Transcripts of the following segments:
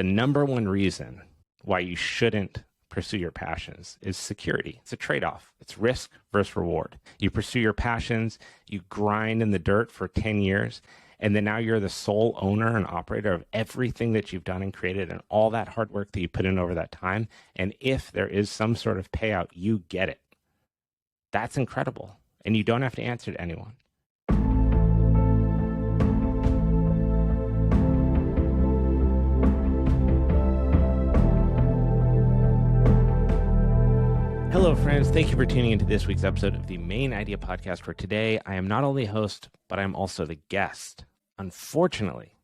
the number one reason why you shouldn't pursue your passions is security. It's a trade-off. It's risk versus reward. You pursue your passions, you grind in the dirt for 10 years, and then now you're the sole owner and operator of everything that you've done and created and all that hard work that you put in over that time. And if there is some sort of payout, you get it. That's incredible. And you don't have to answer to anyone. Hello, friends. Thank you for tuning into this week's episode of the Main Idea Podcast, where today I am not only host, but I'm also the guest. Unfortunately,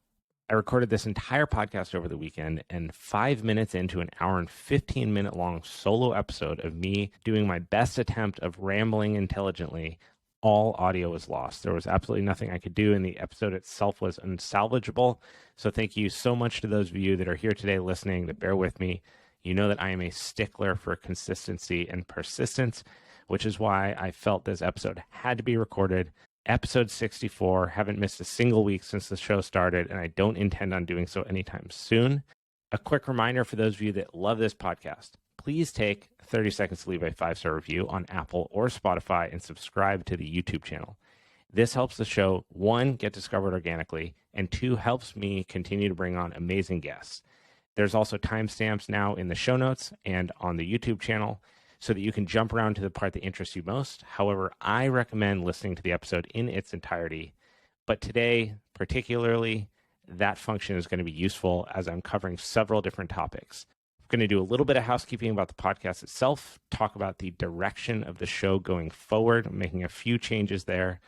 I recorded this entire podcast over the weekend, and 5 minutes into an hour and 15-minute long solo episode of me doing my best attempt of rambling intelligently, all audio was lost. There was absolutely nothing I could do, and the episode itself was unsalvageable. So thank you so much to those of you that are here today listening, that bear with me. You know that I am a stickler for consistency and persistence, which is why I felt this episode had to be recorded. Episode 64, haven't missed a single week since the show started, and I don't intend on doing so anytime soon. A quick reminder for those of you that love this podcast, please take 30 seconds to leave a 5-star review on Apple or Spotify and subscribe to the YouTube channel. This helps the show, 1, get discovered organically, and 2, helps me continue to bring on amazing guests. There's also timestamps now in the show notes and on the YouTube channel so that you can jump around to the part that interests you most. However, I recommend listening to the episode in its entirety. But today, particularly, that function is going to be useful as I'm covering several different topics. I'm going to do a little bit of housekeeping about the podcast itself, talk about the direction of the show going forward. I'm making a few changes there.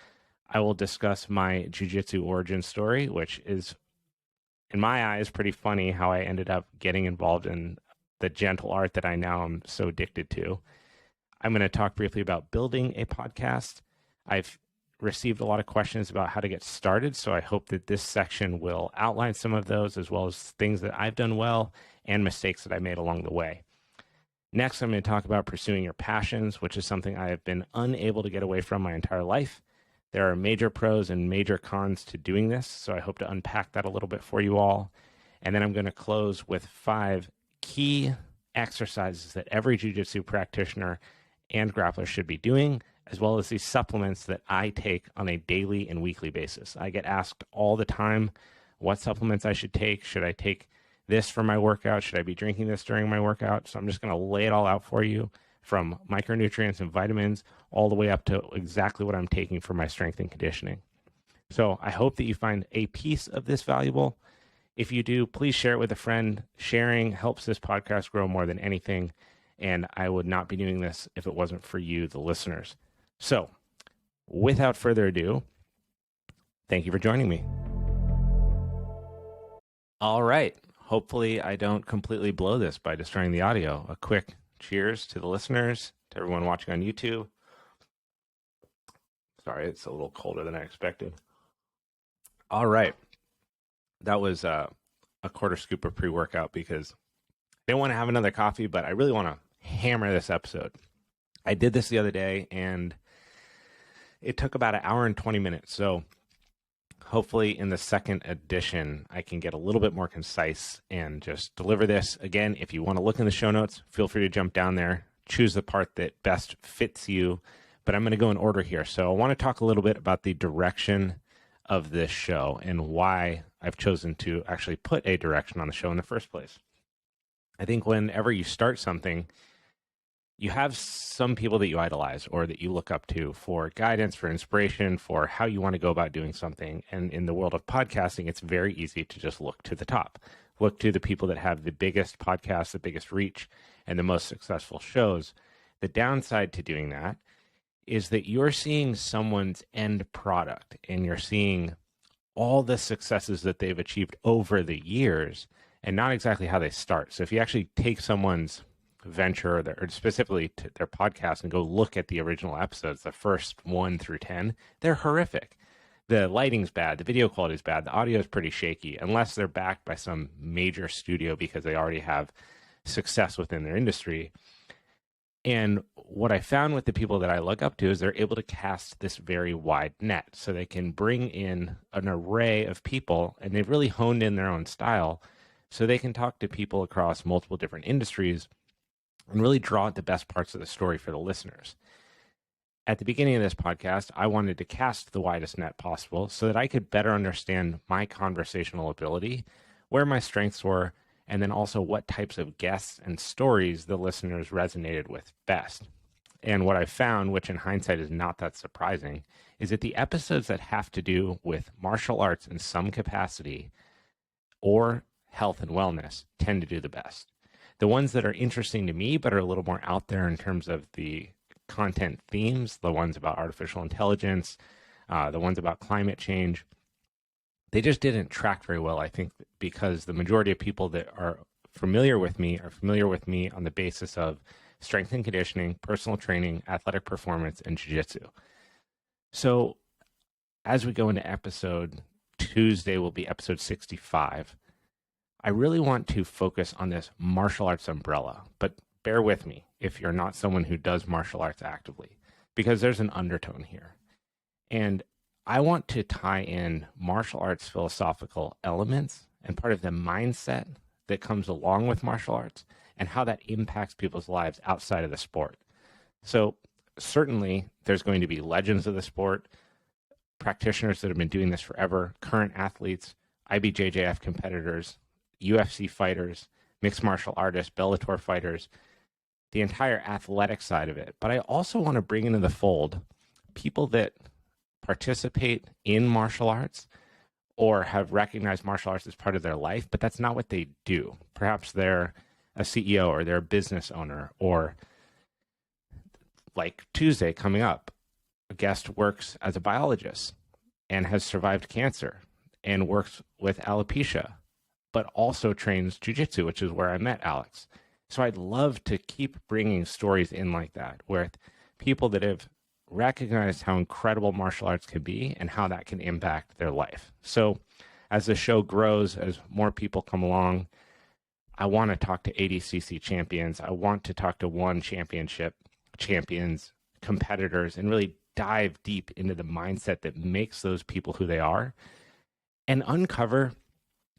I will discuss my jiu-jitsu origin story, which is, in my eyes, pretty funny how I ended up getting involved in the gentle art that I now am so addicted to. I'm going to talk briefly about building a podcast. I've received a lot of questions about how to get started, so I hope that this section will outline some of those, as well as things that I've done well and mistakes that I made along the way. Next, I'm going to talk about pursuing your passions, which is something I have been unable to get away from my entire life. There are major pros and major cons to doing this, so I hope to unpack that a little bit for you all. And then I'm going to close with 5 key exercises that every jiu-jitsu practitioner and grappler should be doing, as well as these supplements that I take on a daily and weekly basis. I get asked all the time what supplements I should take. Should I take this for my workout? Should I be drinking this during my workout? So I'm just going to lay it all out for you, from micronutrients and vitamins all the way up to exactly what I'm taking for my strength and conditioning. So I hope that you find a piece of this valuable. If you do, please share it with a friend. Sharing helps this podcast grow more than anything, and I would not be doing this if it wasn't for you, the listeners. So without further ado, thank you for joining me. All right. Hopefully I don't completely blow this by destroying the audio. A quick cheers to the listeners, to everyone watching on YouTube. Sorry, it's a little colder than I expected. All right. That was a quarter scoop of pre-workout because I didn't want to have another coffee, but I really want to hammer this episode. I did this the other day, and it took about an hour and 20 minutes. So hopefully in the second edition, I can get a little bit more concise and just deliver this. Again, if you want to look in the show notes, feel free to jump down there, choose the part that best fits you. But I'm going to go in order here. So I want to talk a little bit about the direction of this show and why I've chosen to actually put a direction on the show in the first place. I think whenever you start something, you have some people that you idolize or that you look up to for guidance, for inspiration, for how you want to go about doing something. And in the world of podcasting, it's very easy to just look to the top, look to the people that have the biggest podcasts, the biggest reach, and the most successful shows. The downside to doing that is that you're seeing someone's end product and you're seeing all the successes that they've achieved over the years and not exactly how they start. So if you actually take someone's venture or specifically to their podcast and go look at the original episodes, the first 1 through 10, they're horrific. The lighting's bad, the video quality is bad, the audio is pretty shaky, unless they're backed by some major studio because they already have success within their industry. And what I found with the people that I look up to is they're able to cast this very wide net. So they can bring in an array of people, and they've really honed in their own style so they can talk to people across multiple different industries and really draw out the best parts of the story for the listeners. At the beginning of this podcast, I wanted to cast the widest net possible so that I could better understand my conversational ability, where my strengths were, and then also what types of guests and stories the listeners resonated with best. And what I found, which in hindsight is not that surprising, is that the episodes that have to do with martial arts in some capacity or health and wellness tend to do the best. The ones that are interesting to me but are a little more out there in terms of the content themes, the ones about artificial intelligence, the ones about climate change, they just didn't track very well, I think, because the majority of people that are familiar with me on the basis of strength and conditioning, personal training, athletic performance, and jiu-jitsu. So as we go into Tuesday will be episode 65, I really want to focus on this martial arts umbrella, but bear with me if you're not someone who does martial arts actively, because there's an undertone here. And I want to tie in martial arts philosophical elements and part of the mindset that comes along with martial arts and how that impacts people's lives outside of the sport. So certainly there's going to be legends of the sport, practitioners that have been doing this forever, current athletes, IBJJF competitors, UFC fighters, mixed martial artists, Bellator fighters, the entire athletic side of it. But I also want to bring into the fold people that participate in martial arts or have recognized martial arts as part of their life, but that's not what they do. Perhaps they're a CEO or they're a business owner, or like Tuesday coming up, a guest works as a biologist and has survived cancer and works with alopecia, but also trains jiu-jitsu, which is where I met Alex. So I'd love to keep bringing stories in like that, where people that have recognized how incredible martial arts can be and how that can impact their life. So as the show grows, as more people come along, I want to talk to ADCC champions. I want to talk to one championship champions, competitors, and really dive deep into the mindset that makes those people who they are and uncover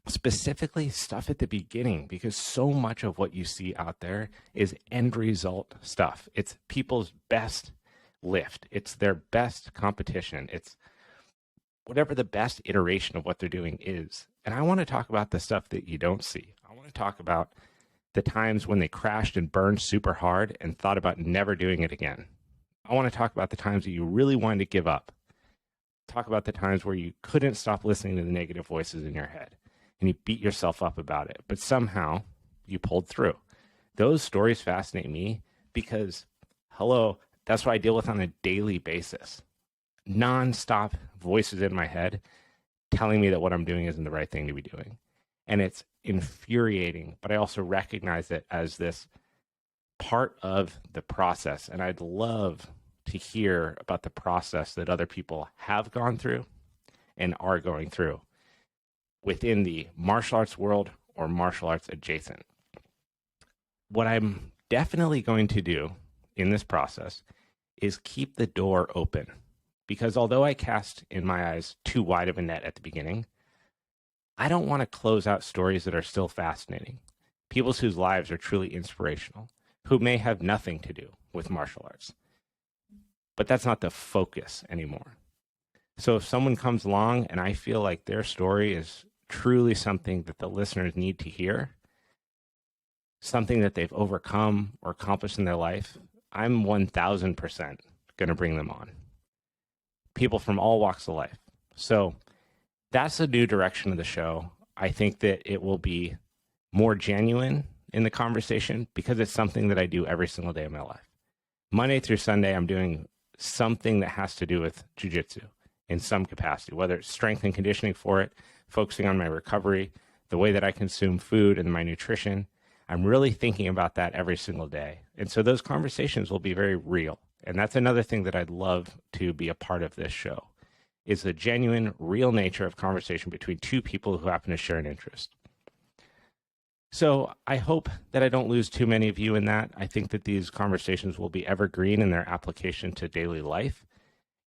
specifically stuff at the beginning, because so much of what you see out there is end result stuff. It's people's best lift. It's their best competition. It's whatever the best iteration of what they're doing is. And I want to talk about the stuff that you don't see. I want to talk about the times when they crashed and burned super hard and thought about never doing it again. I want to talk about the times that you really wanted to give up. Talk about the times where you couldn't stop listening to the negative voices in your head and you beat yourself up about it, but somehow you pulled through. Those stories fascinate me because, that's what I deal with on a daily basis. Non-stop voices in my head telling me that what I'm doing isn't the right thing to be doing. And it's infuriating, but I also recognize it as this part of the process. And I'd love to hear about the process that other people have gone through and are going through within the martial arts world or martial arts adjacent. What I'm definitely going to do in this process is keep the door open, because although I cast, in my eyes, too wide of a net at the beginning, I don't want to close out stories that are still fascinating, people whose lives are truly inspirational, who may have nothing to do with martial arts. But that's not the focus anymore. So if someone comes along and I feel like their story is truly something that the listeners need to hear, something that they've overcome or accomplished in their life, I'm 1,000% going to bring them on. People from all walks of life. So that's a new direction of the show. I think that it will be more genuine in the conversation because it's something that I do every single day of my life. Monday through Sunday, I'm doing something that has to do with jiu-jitsu in some capacity, whether it's strength and conditioning for it, focusing on my recovery, the way that I consume food and my nutrition. I'm really thinking about that every single day. And so those conversations will be very real. And that's another thing that I'd love to be a part of this show, is the genuine, real nature of conversation between two people who happen to share an interest. So I hope that I don't lose too many of you in that. I think that these conversations will be evergreen in their application to daily life.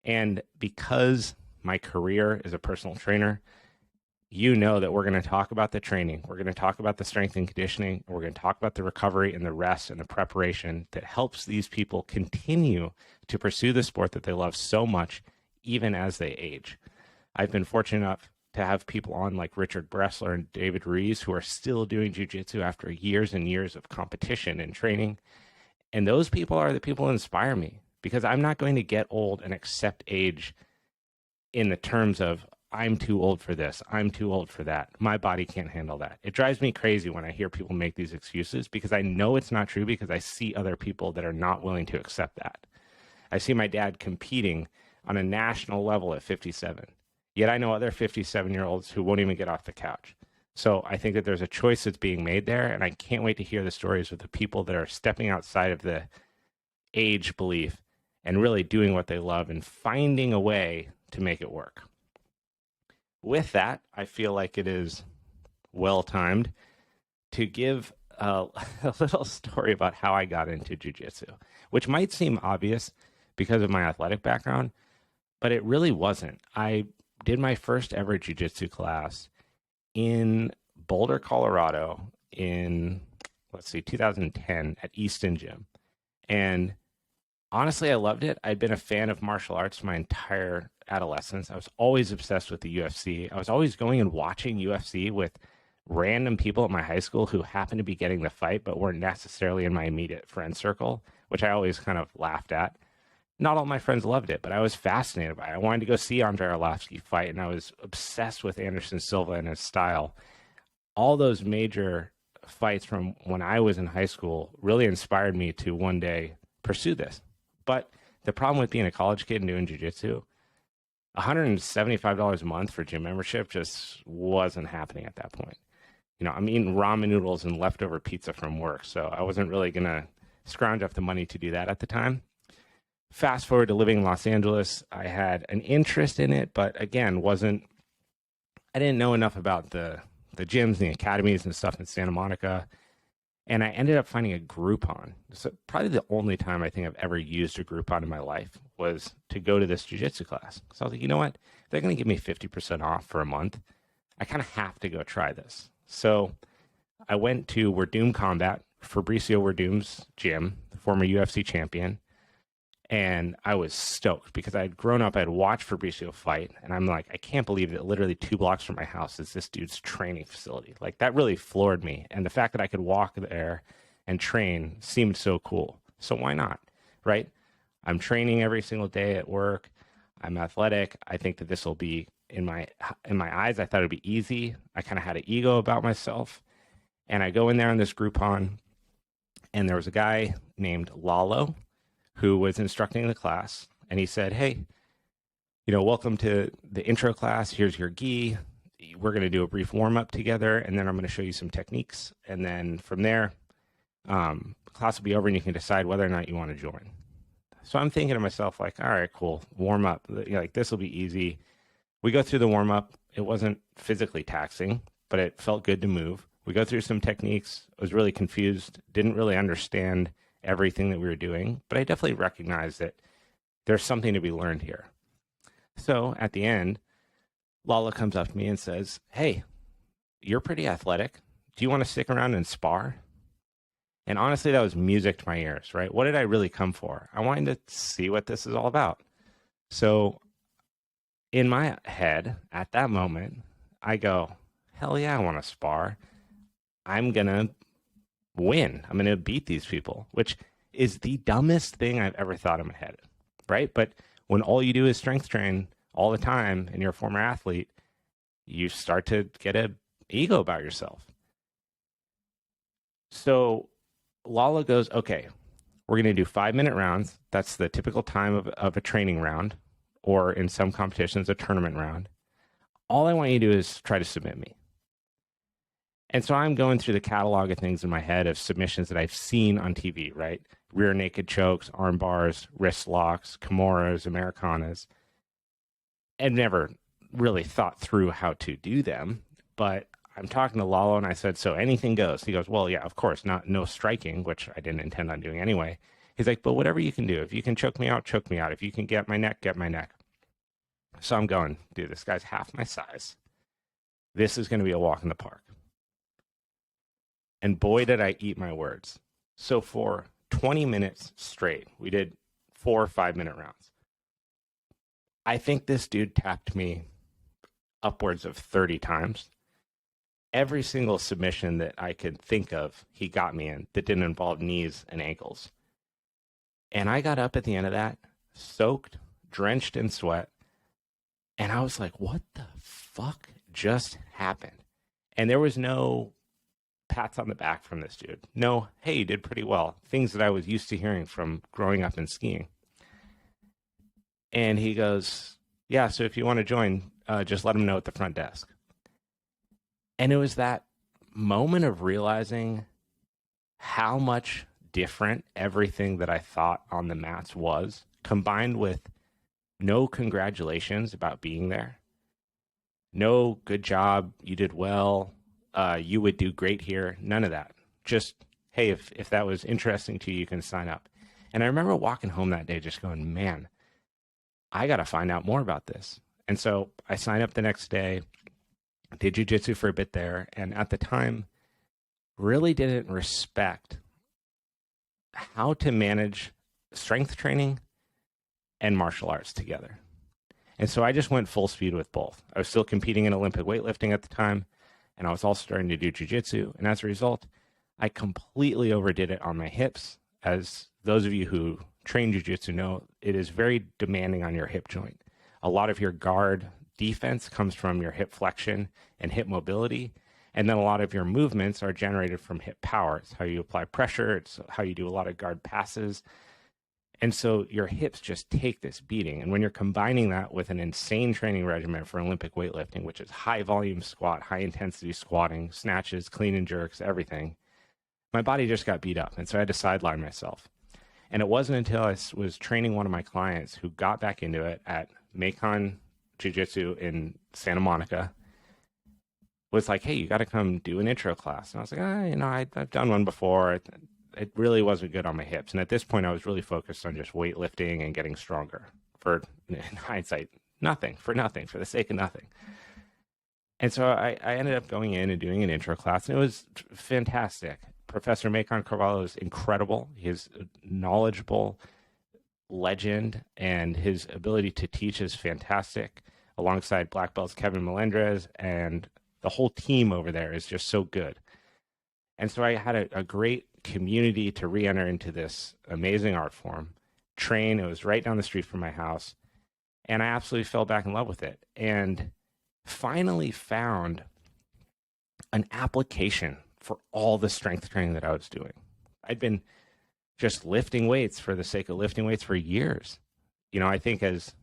And because my career is a personal trainer, you know that we're going to talk about the training. We're going to talk about the strength and conditioning. We're going to talk about the recovery and the rest and the preparation that helps these people continue to pursue the sport that they love so much, even as they age. I've been fortunate enough to have people on like Richard Bressler and David Ruiz who are still doing jiu-jitsu after years and years of competition and training. And those people are the people who inspire me, because I'm not going to get old and accept age in the terms of, I'm too old for this, I'm too old for that, my body can't handle that. It drives me crazy when I hear people make these excuses, because I know it's not true, because I see other people that are not willing to accept that. I see my dad competing on a national level at 57. Yet I know other 57-year-olds who won't even get off the couch. So I think that there's a choice that's being made there, and I can't wait to hear the stories of the people that are stepping outside of the age belief and really doing what they love and finding a way to make it work. With that, I feel like it is well-timed to give a little story about how I got into jiu-jitsu, which might seem obvious because of my athletic background, but it really wasn't. I did my first ever jiu-jitsu class in Boulder, Colorado in, 2010 at Easton Gym. And honestly, I loved it. I'd been a fan of martial arts my entire adolescence. I was always obsessed with the UFC. I was always going and watching UFC with random people at my high school who happened to be getting the fight, but weren't necessarily in my immediate friend circle, which I always kind of laughed at. Not all my friends loved it, but I was fascinated by it. I wanted to go see Andrei Arlovski fight, and I was obsessed with Anderson Silva and his style. All those major fights from when I was in high school really inspired me to one day pursue this. But the problem with being a college kid and doing jiu-jitsu, $175 a month for gym membership just wasn't happening at that point. You know, I'm eating ramen noodles and leftover pizza from work, so I wasn't really going to scrounge up the money to do that at the time. Fast forward to living in Los Angeles, I had an interest in it, but again, I didn't know enough about the gyms and the academies and stuff in Santa Monica. And I ended up finding a Groupon. So probably the only time I think I've ever used a Groupon in my life was to go to this jiu-jitsu class. So I was like, you know what? If they're going to give me 50% off for a month, I kind of have to go try this. So I went to Werdum Combat, Fabricio Werdum's gym, the former UFC champion. And I was stoked because I'd grown up, I'd watched Fabricio fight, and I'm like, I can't believe that literally 2 blocks from my house is this dude's training facility. Like, that really floored me. And the fact that I could walk there and train seemed so cool. So why not, right? I'm training every single day at work. I'm athletic. I think that this will be, in my eyes, I thought it'd be easy. I kind of had an ego about myself. And I go in there on this Groupon, and there was a guy named Lalo who was instructing the class, and he said, hey, welcome to the intro class. Here's your gi. We're going to do a brief warm-up together, and then I'm going to show you some techniques. And then from there, the class will be over, and you can decide whether or not you want to join. So I'm thinking to myself, like, all right, cool, warm-up. Like, this will be easy. We go through the warm-up. It wasn't physically taxing, but it felt good to move. We go through some techniques. I was really confused, didn't really understand everything that we were doing, but I definitely recognized that there's something to be learned here. So at the end, Lala comes up to me and says, hey, you're pretty athletic. Do you want to stick around and spar? And honestly, that was music to my ears, right? What did I really come for? I wanted to see what this is all about. So in my head, at that moment, I go, hell yeah, I want to spar. I'm going to win. I'm going to beat these people, which is the dumbest thing I've ever thought in my head, right? But when all you do is strength train all the time and you're a former athlete, you start to get an ego about yourself. So Lala goes, okay, we're going to do 5-minute rounds. That's the typical time of a training round, or in some competitions, a tournament round. All I want you to do is try to submit me. And so I'm going through the catalog of things in my head of submissions that I've seen on TV, right? Rear naked chokes, arm bars, wrist locks, Kimuras, Americanas. I've never really thought through how to do them, but I'm talking to Lalo and I said, so anything goes. He goes, well, yeah, of course, no striking, which I didn't intend on doing anyway. He's like, but whatever you can do. If you can choke me out, choke me out. If you can get my neck, get my neck. So I'm going, dude, this guy's half my size. This is going to be a walk in the park. And boy, did I eat my words. So for 20 minutes straight, we did 4 or 5 minute rounds. I think this dude tapped me upwards of 30 times. Every single submission that I could think of, he got me in that didn't involve knees and ankles. And I got up at the end of that, soaked, drenched in sweat. And I was like, what the fuck just happened? And there was no pats on the back from this dude. No, hey, you did pretty well. Things that I was used to hearing from growing up in skiing. And he goes, yeah, so if you want to join, just let him know at the front desk. And it was that moment of realizing how much different everything that I thought on the mats was, combined with no congratulations about being there. No good job, you did well, you would do great here. None of that. Just, hey, if that was interesting to you, you can sign up. And I remember walking home that day just going, man, I got to find out more about this. And so I signed up the next day, did jiu-jitsu for a bit there, and at the time really didn't respect how to manage strength training and martial arts together. And so I just went full speed with both. I was still competing in Olympic weightlifting at the time, and I was also starting to do jiu-jitsu. And as a result, I completely overdid it on my hips. As those of you who train jiu-jitsu know, it is very demanding on your hip joint. A lot of your guard defense comes from your hip flexion and hip mobility. And then a lot of your movements are generated from hip power. It's how you apply pressure. It's how you do a lot of guard passes. And so your hips just take this beating. And when you're combining that with an insane training regimen for Olympic weightlifting, which is high volume squat, high intensity squatting, snatches, clean and jerks, everything, my body just got beat up. And so I had to sideline myself. And it wasn't until I was training one of my clients who got back into it at Macon Jiu-Jitsu in Santa Monica, was like, hey, you got to come do an intro class. And I was like, I've done one before. It really wasn't good on my hips. And at this point, I was really focused on just weightlifting and getting stronger. For, in hindsight, nothing, for the sake of nothing. And so I ended up going in and doing an intro class, and it was fantastic. Professor Macon Carvalho is incredible. He's a knowledgeable legend, and his ability to teach is fantastic, alongside black belts Kevin Melendrez, and the whole team over there is just so good. And so I had a great community to re-enter into this amazing art form, train. It was right down the street from my house, and I absolutely fell back in love with it, and finally found an application for all the strength training that I was doing. I'd been just lifting weights for the sake of lifting weights for years. I think as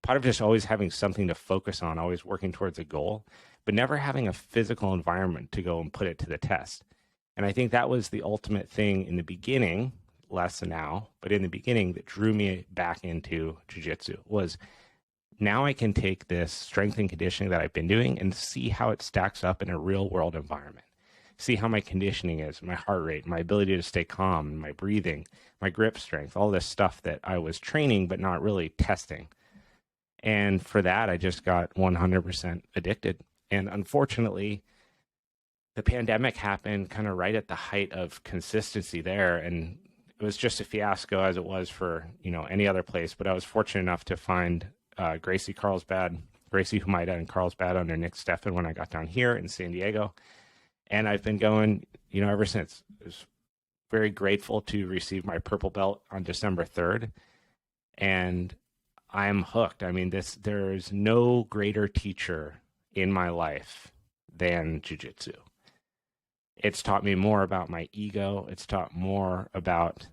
part of just always having something to focus on, always working towards a goal, but never having a physical environment to go and put it to the test. And I think that was the ultimate thing in the beginning, less than now, but in the beginning that drew me back into jiu-jitsu was now I can take this strength and conditioning that I've been doing and see how it stacks up in a real world environment. See how my conditioning is, my heart rate, my ability to stay calm, my breathing, my grip strength, all this stuff that I was training but not really testing. And for that, I just got 100% addicted. And unfortunately, the pandemic happened kind of right at the height of consistency there. And it was just a fiasco as it was for, any other place. But I was fortunate enough to find Gracie Humaitá in Carlsbad under Nick Stefan when I got down here in San Diego. And I've been going, ever since. I was very grateful to receive my purple belt on December 3rd. And I'm hooked. I mean, there's no greater teacher in my life than jiu-jitsu. It's taught me more about my ego. It's taught more about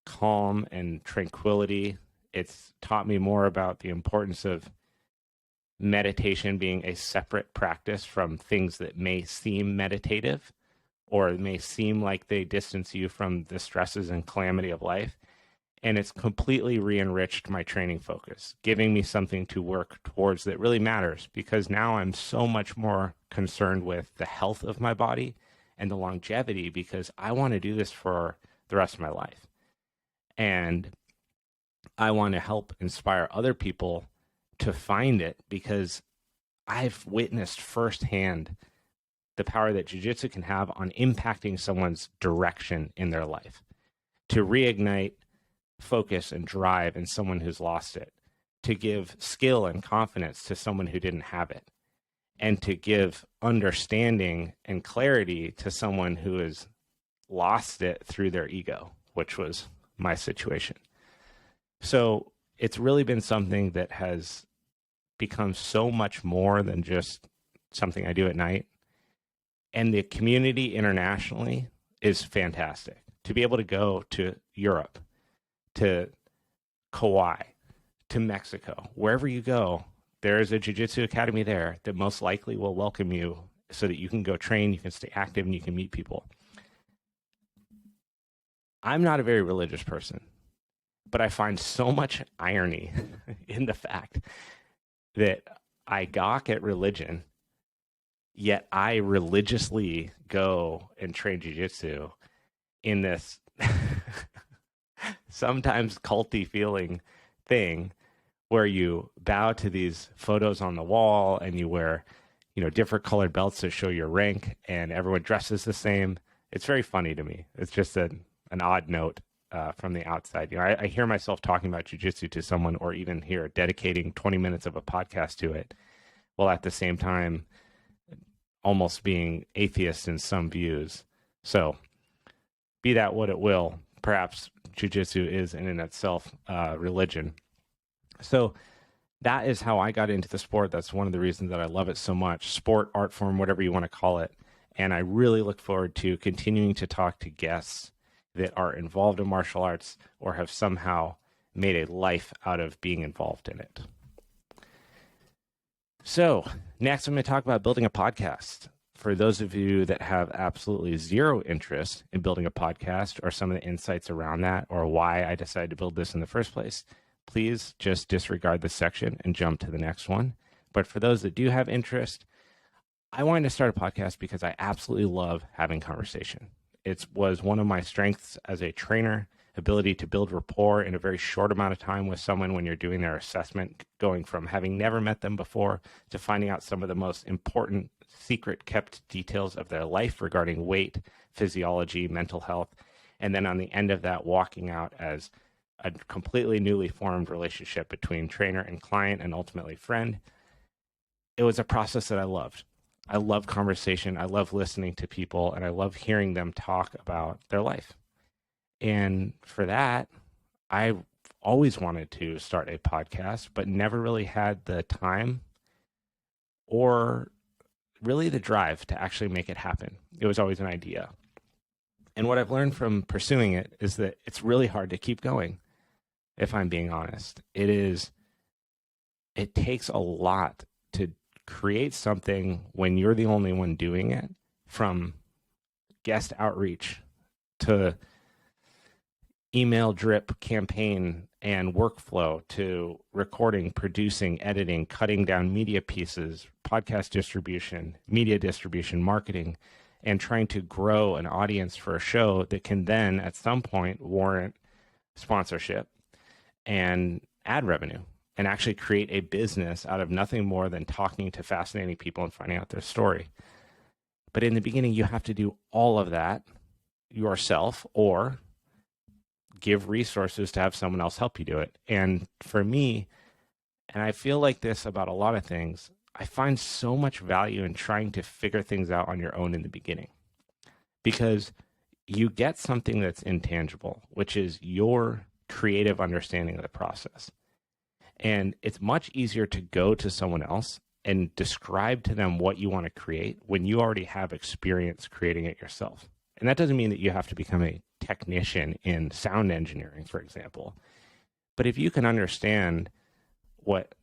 calm and tranquility. It's taught me more about the importance of meditation being a separate practice from things that may seem meditative or may seem like they distance you from the stresses and calamity of life. And it's completely re-enriched my training focus, giving me something to work towards that really matters, because now I'm so much more concerned with the health of my body and the longevity, because I want to do this for the rest of my life. And I want to help inspire other people to find it, because I've witnessed firsthand the power that jiu-jitsu can have on impacting someone's direction in their life, to reignite focus and drive in someone who's lost it, to give skill and confidence to someone who didn't have it, and to give understanding and clarity to someone who has lost it through their ego, which was my situation. So it's really been something that has become so much more than just something I do at night. And the community internationally is fantastic. To be able to go to Europe, to Kauai, to Mexico, wherever you go, there is a jiu-jitsu academy there that most likely will welcome you so that you can go train, you can stay active, and you can meet people. I'm not a very religious person, but I find so much irony in the fact that I gawk at religion, yet I religiously go and train jiu-jitsu in this sometimes culty feeling thing where you bow to these photos on the wall and you wear, different colored belts to show your rank, and everyone dresses the same. It's very funny to me. It's just an odd note from the outside. I hear myself talking about jiu-jitsu to someone, or even here dedicating 20 minutes of a podcast to it, while at the same time almost being atheist in some views. So be that what it will, perhaps jiu-jitsu is in itself religion. So that is how I got into the sport. That's one of the reasons that I love it so much. Sport, art form, whatever you want to call it. And I really look forward to continuing to talk to guests that are involved in martial arts or have somehow made a life out of being involved in it. So next, I'm going to talk about building a podcast. For those of you that have absolutely zero interest in building a podcast, or some of the insights around that, or why I decided to build this in the first place, please just disregard this section and jump to the next one. But for those that do have interest, I wanted to start a podcast because I absolutely love having conversation. It was one of my strengths as a trainer, ability to build rapport in a very short amount of time with someone when you're doing their assessment, going from having never met them before to finding out some of the most important secret kept details of their life regarding weight, physiology, mental health. And then on the end of that, walking out as a completely newly formed relationship between trainer and client, and ultimately friend. It was a process that I loved. I love conversation. I love listening to people, and I love hearing them talk about their life. And for that, I always wanted to start a podcast, but never really had the time or really the drive to actually make it happen. It was always an idea. And what I've learned from pursuing it is that it's really hard to keep going, if I'm being honest. It takes a lot to create something when you're the only one doing it, from guest outreach to email drip campaign and workflow to recording, producing, editing, cutting down media pieces, podcast distribution, media distribution, marketing, and trying to grow an audience for a show that can then at some point warrant sponsorship and ad revenue, and actually create a business out of nothing more than talking to fascinating people and finding out their story. But in the beginning, you have to do all of that yourself, or give resources to have someone else help you do it. And for me, and I feel like this about a lot of things, I find so much value in trying to figure things out on your own in the beginning, because you get something that's intangible, which is your creative understanding of the process. And it's much easier to go to someone else and describe to them what you want to create when you already have experience creating it yourself. And that doesn't mean that you have to become a technician in sound engineering, for example. But if you can understand what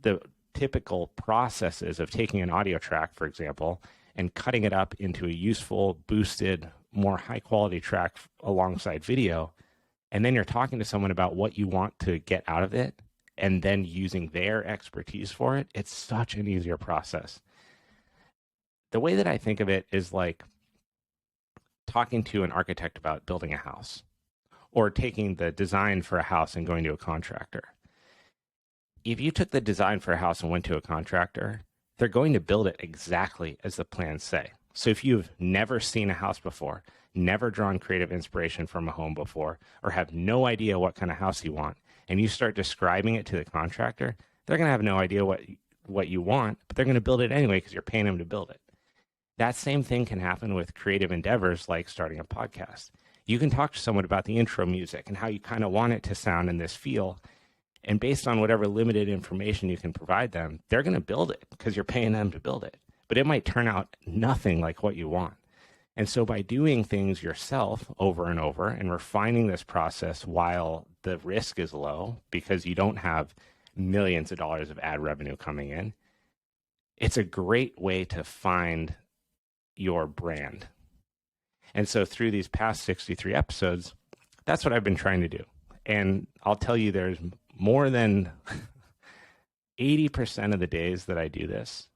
the typical process is of taking an audio track, for example, and cutting it up into a useful, boosted, more high quality track alongside video, and then you're talking to someone about what you want to get out of it, and then using their expertise for it, it's such an easier process. The way that I think of it is like talking to an architect about building a house, or taking the design for a house and going to a contractor. if you took the design for a house and went to a contractor, they're going to build it exactly as the plans say. So if you've never seen a house before, never drawn creative inspiration from a home before, or have no idea what kind of house you want, and you start describing it to the contractor, they're going to have no idea what you want, but they're going to build it anyway because you're paying them to build it. That same thing can happen with creative endeavors like starting a podcast. You can talk to someone about the intro music and how you kind of want it to sound in this feel. And based on whatever limited information you can provide them, they're going to build it because you're paying them to build it. But it might turn out nothing like what you want. And so by doing things yourself over and over and refining this process while the risk is low because you don't have millions of dollars of ad revenue coming in, it's a great way to find your brand. And so through these past 63 episodes, that's what I've been trying to do. And I'll tell you, there's more than 80% of the days that I do this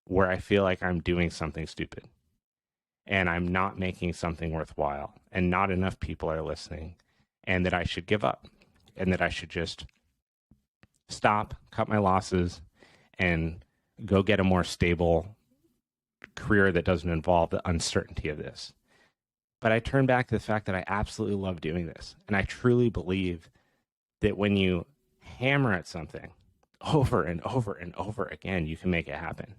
where I feel like I'm doing something stupid and I'm not making something worthwhile and not enough people are listening, and that I should give up and that I should just stop, cut my losses, and go get a more stable career that doesn't involve the uncertainty of this. But I turn back to the fact that I absolutely love doing this. And I truly believe that when you hammer at something over and over and over again, you can make it happen.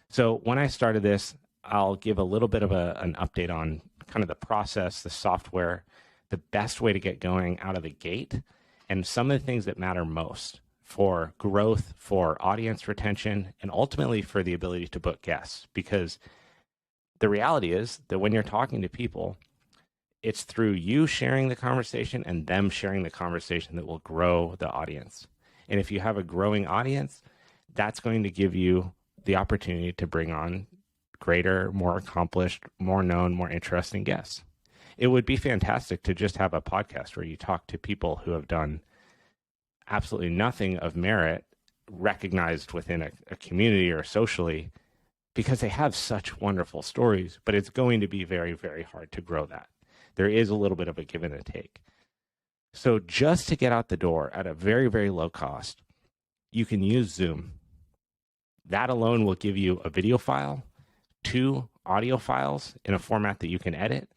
So when I started this, I'll give a little bit of an update on kind of the process, the software, the best way to get going out of the gate, and some of the things that matter most for growth, for audience retention, and ultimately for the ability to book guests. Because the reality is that when you're talking to people, it's through you sharing the conversation and them sharing the conversation that will grow the audience. And if you have a growing audience, that's going to give you the opportunity to bring on greater, more accomplished, more known, more interesting guests. It would be fantastic to just have a podcast where you talk to people who have done absolutely nothing of merit recognized within a community or socially, because they have such wonderful stories, but it's going to be very, very hard to grow that. There is a little bit of a give and a take. So just to get out the door at a very, very low cost, you can use Zoom. That alone will give you a video file, 2 audio files in a format that you can edit.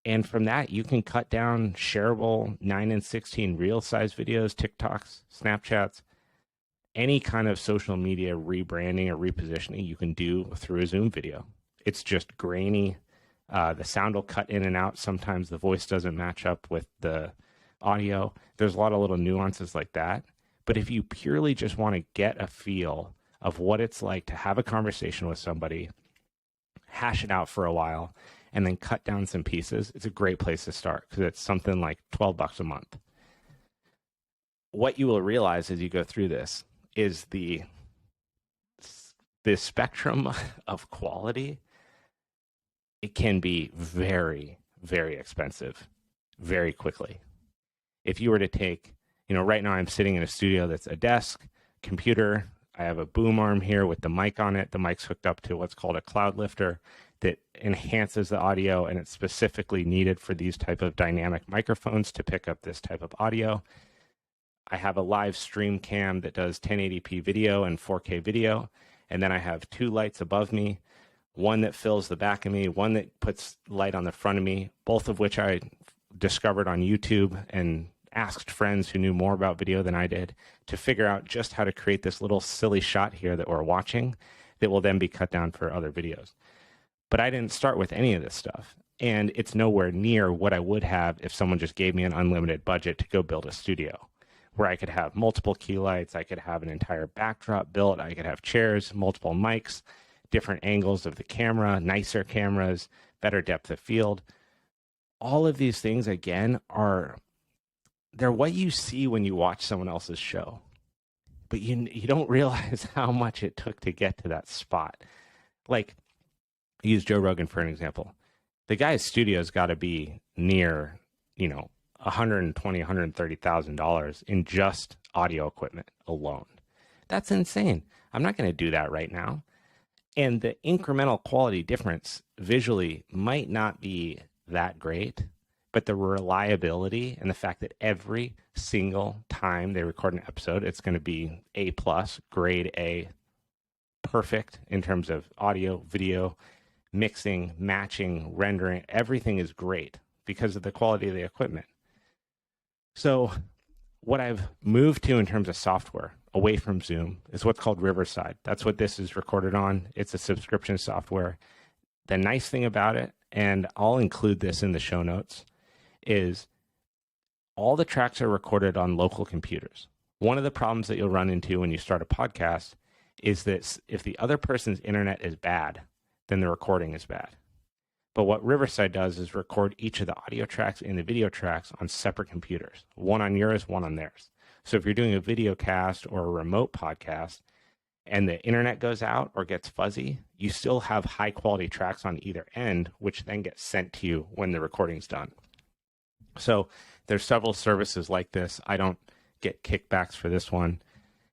And from that, you can cut down shareable 9 and 16 reel size videos, TikToks, Snapchats, any kind of social media rebranding or repositioning you can do through a Zoom video. It's just grainy. The sound will cut in and out. Sometimes the voice doesn't match up with the audio. There's a lot of little nuances like that. But if you purely just want to get a feel of what it's like to have a conversation with somebody, hash it out for a while, and then cut down some pieces, it's a great place to start because it's something like $12 a month. What you will realize as you go through this is the spectrum of quality. It can be very, very expensive very quickly. If you were to take, right now I'm sitting in a studio that's a desk, computer. I have a boom arm here with the mic on it. The mic's hooked up to what's called a cloud lifter that enhances the audio, and it's specifically needed for these type of dynamic microphones to pick up this type of audio. I have a live stream cam that does 1080p video and 4K video, and then I have 2 lights above me, one that fills the back of me, one that puts light on the front of me, both of which I discovered on YouTube and asked friends who knew more about video than I did to figure out just how to create this little silly shot here that we're watching that will then be cut down for other videos. But I didn't start with any of this stuff, and it's nowhere near what I would have if someone just gave me an unlimited budget to go build a studio where I could have multiple key lights, I could have an entire backdrop built, I could have chairs, multiple mics, different angles of the camera, nicer cameras, better depth of field. All of these things, again, they're what you see when you watch someone else's show, but you don't realize how much it took to get to that spot. Like, use Joe Rogan for an example. The guy's studio's got to be near, $120,000, $130,000 in just audio equipment alone. That's insane. I'm not going to do that right now. And the incremental quality difference visually might not be that great, but the reliability and the fact that every single time they record an episode, it's going to be A plus, grade A, perfect in terms of audio, video, mixing, matching, rendering. Everything is great because of the quality of the equipment. So what I've moved to in terms of software away from Zoom is what's called Riverside. That's what this is recorded on. It's a subscription software. The nice thing about it, and I'll include this in the show notes, is all the tracks are recorded on local computers. One of the problems that you'll run into when you start a podcast is that if the other person's internet is bad, then the recording is bad. But what Riverside does is record each of the audio tracks and the video tracks on separate computers, one on yours, one on theirs. So if you're doing a video cast or a remote podcast and the internet goes out or gets fuzzy, you still have high quality tracks on either end, which then get sent to you when the recording's done. So there's several services like this. I don't get kickbacks for this one.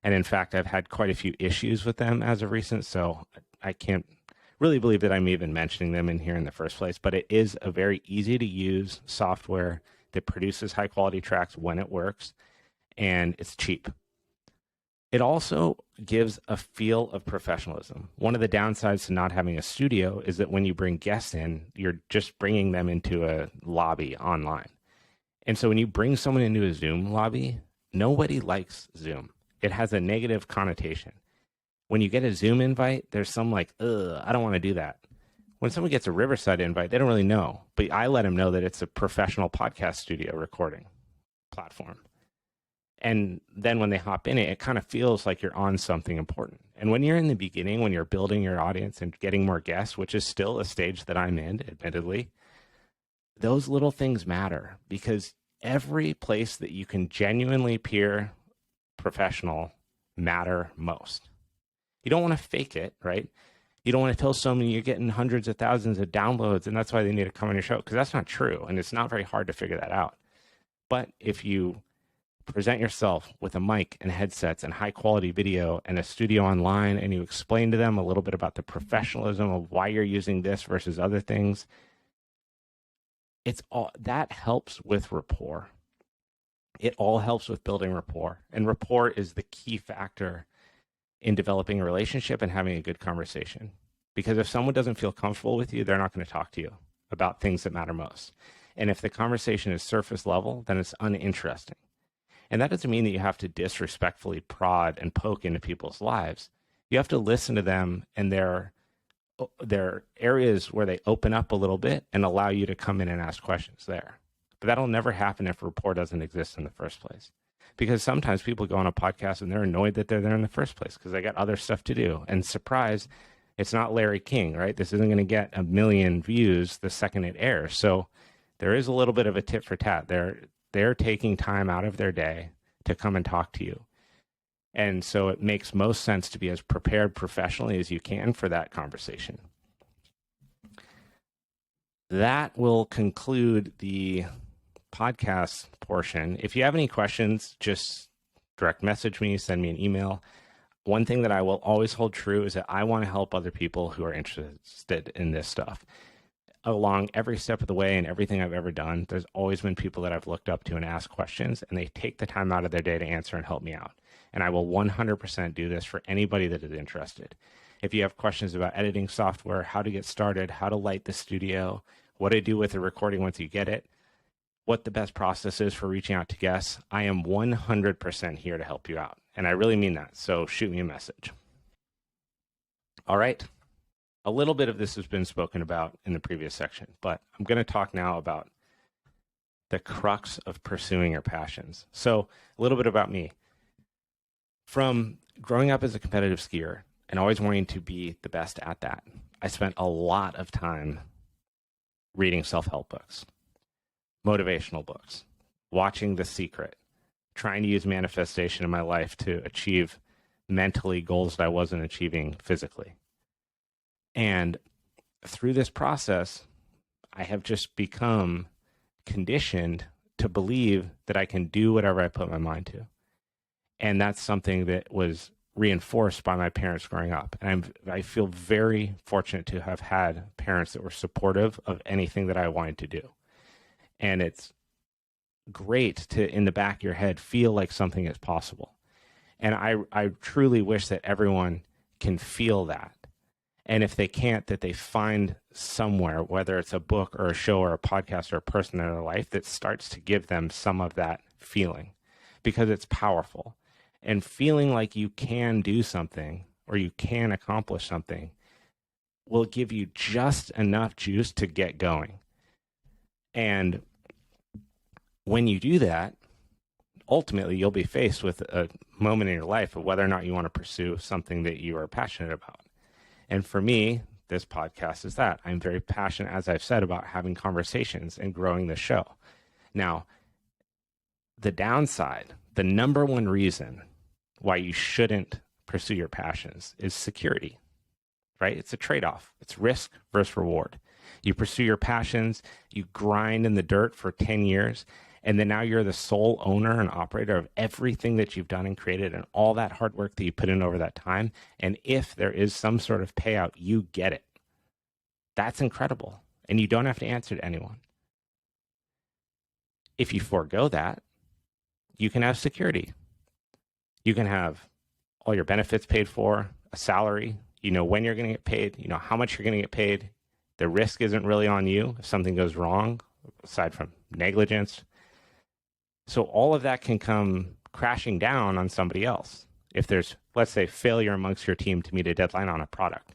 And in fact, I've had quite a few issues with them as of recent, so I can't really believe that I'm even mentioning them in here in the first place. But it is a very easy to use software that produces high quality tracks when it works, and it's cheap. It also gives a feel of professionalism. One of the downsides to not having a studio is that when you bring guests in, you're just bringing them into a lobby online. And so when you bring someone into a Zoom lobby, nobody likes Zoom. It has a negative connotation. When you get a Zoom invite, there's some like, I don't want to do that. When someone gets a Riverside invite, they don't really know. But I let them know that it's a professional podcast studio recording platform. And then when they hop in it, it kind of feels like you're on something important. And when you're in the beginning, when you're building your audience and getting more guests, which is still a stage that I'm in, admittedly, those little things matter because every place that you can genuinely appear professional matter most. You don't want to fake it, right? You don't want to tell someone you're getting hundreds of thousands of downloads and that's why they need to come on your show, because that's not true. And it's not very hard to figure that out. But if you present yourself with a mic and headsets and high quality video and a studio online, and you explain to them a little bit about the professionalism of why you're using this versus other things, it's all that helps with rapport. It all helps with building rapport, and rapport is the key factor in developing a relationship and having a good conversation. Because if someone doesn't feel comfortable with you, they're not going to talk to you about things that matter most. And if the conversation is surface level, then it's uninteresting. And that doesn't mean that you have to disrespectfully prod and poke into people's lives. You have to listen to them and their areas where they open up a little bit and allow you to come in and ask questions there. But that'll never happen if rapport doesn't exist in the first place. Because sometimes people go on a podcast and they're annoyed that they're there in the first place because they got other stuff to do. And surprise, it's not Larry King, right? This isn't going to get 1 million views the second it airs. So there is a little bit of a tit for tat. They're taking time out of their day to come and talk to you. And so it makes most sense to be as prepared professionally as you can for that conversation. That will conclude the podcast portion. If you have any questions, just direct message me, send me an email. One thing that I will always hold true is that I want to help other people who are interested in this stuff. Along every step of the way and everything I've ever done, there's always been people that I've looked up to and asked questions, and they take the time out of their day to answer and help me out. And I will 100% do this for anybody that is interested. If you have questions about editing software, how to get started, how to light the studio, what to do with the recording once you get it, what the best process is for reaching out to guests, I am 100% here to help you out. And I really mean that. So shoot me a message. All right. A little bit of this has been spoken about in the previous section, but I'm going to talk now about the crux of pursuing your passions. So a little bit about me. From growing up as a competitive skier and always wanting to be the best at that, I spent a lot of time reading self-help books, motivational books, watching The Secret, trying to use manifestation in my life to achieve mentally goals that I wasn't achieving physically. And through this process, I have just become conditioned to believe that I can do whatever I put my mind to. And that's something that was reinforced by my parents growing up. And I feel very fortunate to have had parents that were supportive of anything that I wanted to do. And it's great to, in the back of your head, feel like something is possible. And I truly wish that everyone can feel that. And if they can't, that they find somewhere, whether it's a book or a show or a podcast or a person in their life, that starts to give them some of that feeling, because it's powerful. And feeling like you can do something or you can accomplish something will give you just enough juice to get going. And when you do that, ultimately you'll be faced with a moment in your life of whether or not you want to pursue something that you are passionate about. And for me, this podcast is that. I'm very passionate, as I've said, about having conversations and growing the show. Now, the downside, the number one reason why you shouldn't pursue your passions is security, right? It's a trade-off. It's risk versus reward. You pursue your passions, you grind in the dirt for 10 years, and then now you're the sole owner and operator of everything that you've done and created and all that hard work that you put in over that time. And if there is some sort of payout, you get it. That's incredible. And you don't have to answer to anyone. If you forego that, you can have security. You can have all your benefits paid for, a salary, you know when you're going to get paid, you know how much you're going to get paid. The risk isn't really on you if something goes wrong, aside from negligence. So all of that can come crashing down on somebody else. If there's, let's say, failure amongst your team to meet a deadline on a product,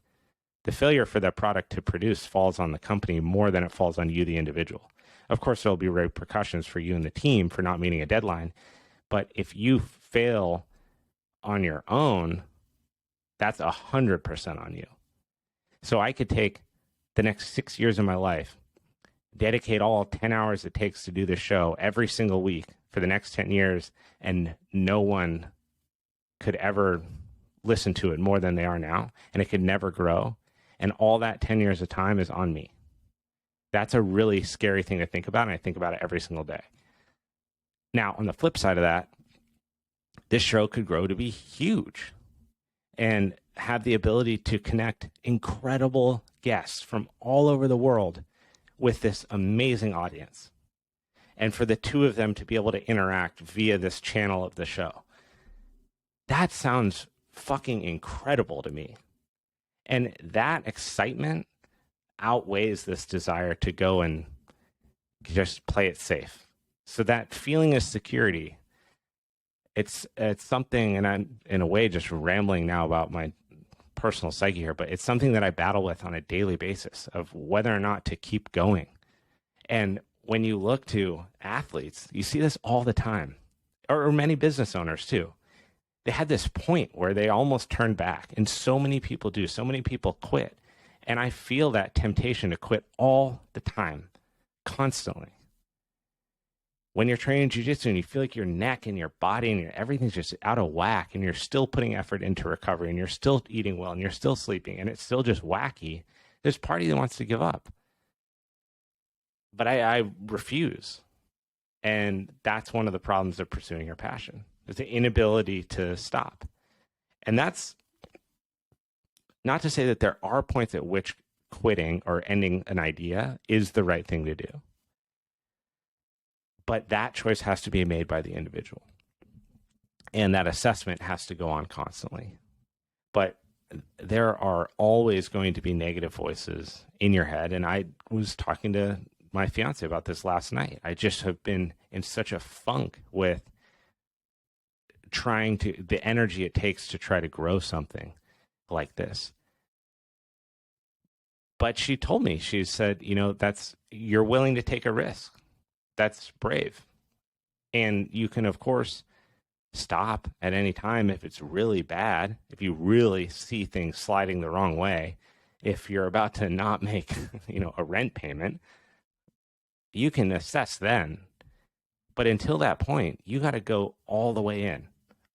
the failure for that product to produce falls on the company more than it falls on you, the individual. Of course, there'll be repercussions for you and the team for not meeting a deadline. But if you fail on your own, that's 100% on you. So I could take the next 6 years of my life, dedicate all 10 hours it takes to do this show every single week for the next 10 years, and no one could ever listen to it more than they are now, and it could never grow. And all that 10 years of time is on me. That's a really scary thing to think about, and I think about it every single day. Now, on the flip side of that, this show could grow to be huge and have the ability to connect incredible guests from all over the world with this amazing audience. And for the two of them to be able to interact via this channel of the show. That sounds fucking incredible to me. And that excitement outweighs this desire to go and just play it safe. So that feeling of security, it's something, and I'm in a way just rambling now about my personal psyche here, but it's something that I battle with on a daily basis of whether or not to keep going. And when you look to athletes, you see this all the time, or many business owners too. They had this point where they almost turned back, and so many people do. So many people quit. And I feel that temptation to quit all the time, constantly. When you're training jiu-jitsu and you feel like your neck and your body and everything's just out of whack, and you're still putting effort into recovery, and you're still eating well, and you're still sleeping, and it's still just wacky, there's part of you that wants to give up. But I refuse. And that's one of the problems of pursuing your passion, is the inability to stop. And that's not to say that there are points at which quitting or ending an idea is the right thing to do. But that choice has to be made by the individual. And that assessment has to go on constantly. But there are always going to be negative voices in your head. And I was talking to my fiance about this last night. I just have been in such a funk with the energy it takes to try to grow something like this. But she told me, she said, you're willing to take a risk. That's brave. And you can, of course, stop at any time if it's really bad, if you really see things sliding the wrong way, if you're about to not make, a rent payment, you can assess then. But until that point, you got to go all the way in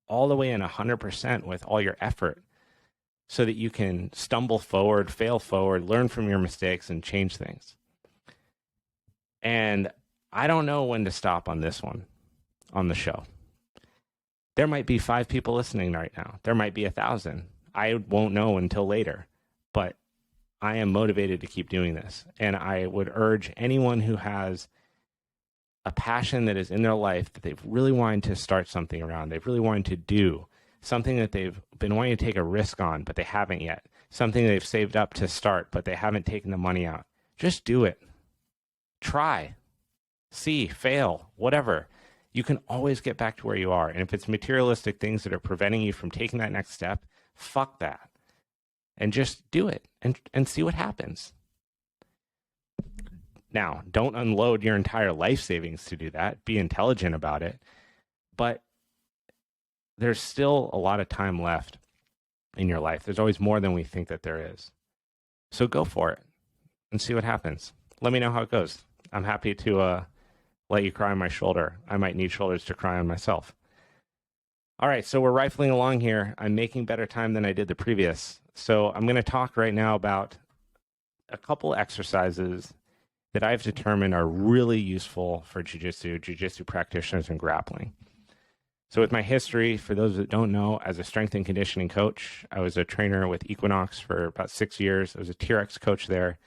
100% with all your effort so that you can stumble forward, fail forward, learn from your mistakes, and change things. And I don't know when to stop on this one, on the show. There might be 5 people listening right now. There might be 1,000. I won't know until later. But I am motivated to keep doing this. And I would urge anyone who has a passion that is in their life that they've really wanted to start something around, they've really wanted to do, something that they've been wanting to take a risk on, but they haven't yet, something they've saved up to start, but they haven't taken the money out. Just do it. Try, see, fail, whatever. You can always get back to where you are. And if it's materialistic things that are preventing you from taking that next step, fuck that. And just do it and see what happens. Now, don't unload your entire life savings to do that. Be intelligent about it. But there's still a lot of time left in your life. There's always more than we think that there is. So go for it and see what happens. Let me know how it goes. I'm happy to let you cry on my shoulder. I might need shoulders to cry on myself. All right, so we're rifling along here. I'm making better time than I did the previous. So I'm going to talk right now about a couple exercises that I've determined are really useful for jiu-jitsu practitioners, and grappling. So with my history, for those that don't know, as a strength and conditioning coach, I was a trainer with Equinox for about 6 years. I was a TRX coach there.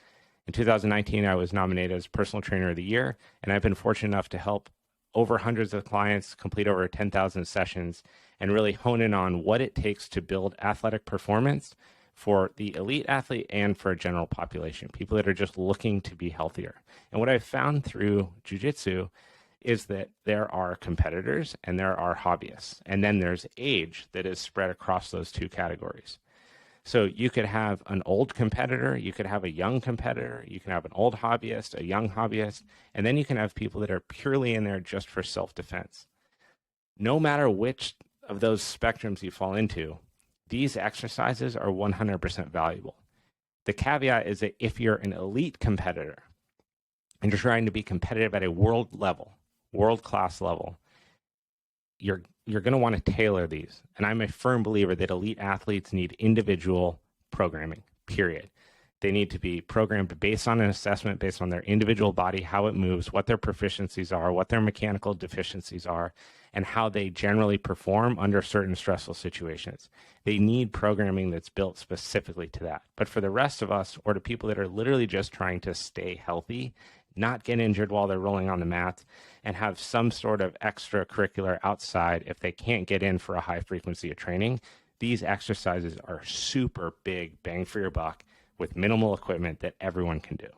In 2019, I was nominated as Personal Trainer of the Year, and I've been fortunate enough to help over hundreds of clients complete over 10,000 sessions and really hone in on what it takes to build athletic performance for the elite athlete and for a general population, people that are just looking to be healthier. And what I've found through jiu-jitsu is that there are competitors and there are hobbyists. And then there's age that is spread across those two categories. So you could have an old competitor, you could have a young competitor, you can have an old hobbyist, a young hobbyist, and then you can have people that are purely in there just for self-defense. No matter which of those spectrums you fall into, these exercises are 100% valuable. The caveat is that if you're an elite competitor and you're trying to be competitive at a world-class level, you're going to want to tailor these. And I'm a firm believer that elite athletes need individual programming, period. They need to be programmed based on an assessment, based on their individual body, how it moves, what their proficiencies are, what their mechanical deficiencies are, and how they generally perform under certain stressful situations. They need programming that's built specifically to that. But for the rest of us, or to people that are literally just trying to stay healthy, not get injured while they're rolling on the mat, and have some sort of extracurricular outside if they can't get in for a high frequency of training, these exercises are super big bang for your buck with minimal equipment that everyone can do.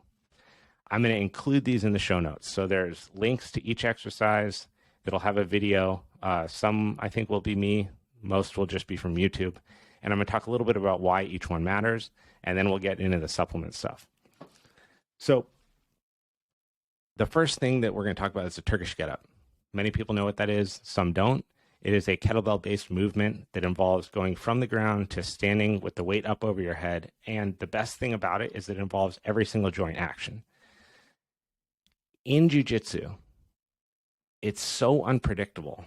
I'm going to include these in the show notes. So there's links to each exercise that'll have a video. Some I think will be me. Most will just be from YouTube. And I'm going to talk a little bit about why each one matters, and then we'll get into the supplement stuff. So the first thing that we're going to talk about is the Turkish get-up. Many people know what that is. Some don't. It is a kettlebell-based movement that involves going from the ground to standing with the weight up over your head. And the best thing about it is it involves every single joint action. In jiu-jitsu, it's so unpredictable.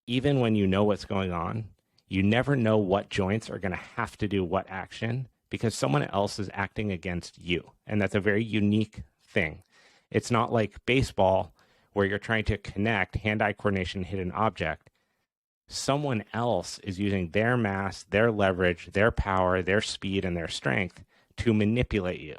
Even when you know what's going on, you never know what joints are going to have to do what action because someone else is acting against you. And that's a very unique thing. It's not like baseball where you're trying to connect hand-eye coordination, hit an object. Someone else is using their mass, their leverage, their power, their speed, and their strength to manipulate you.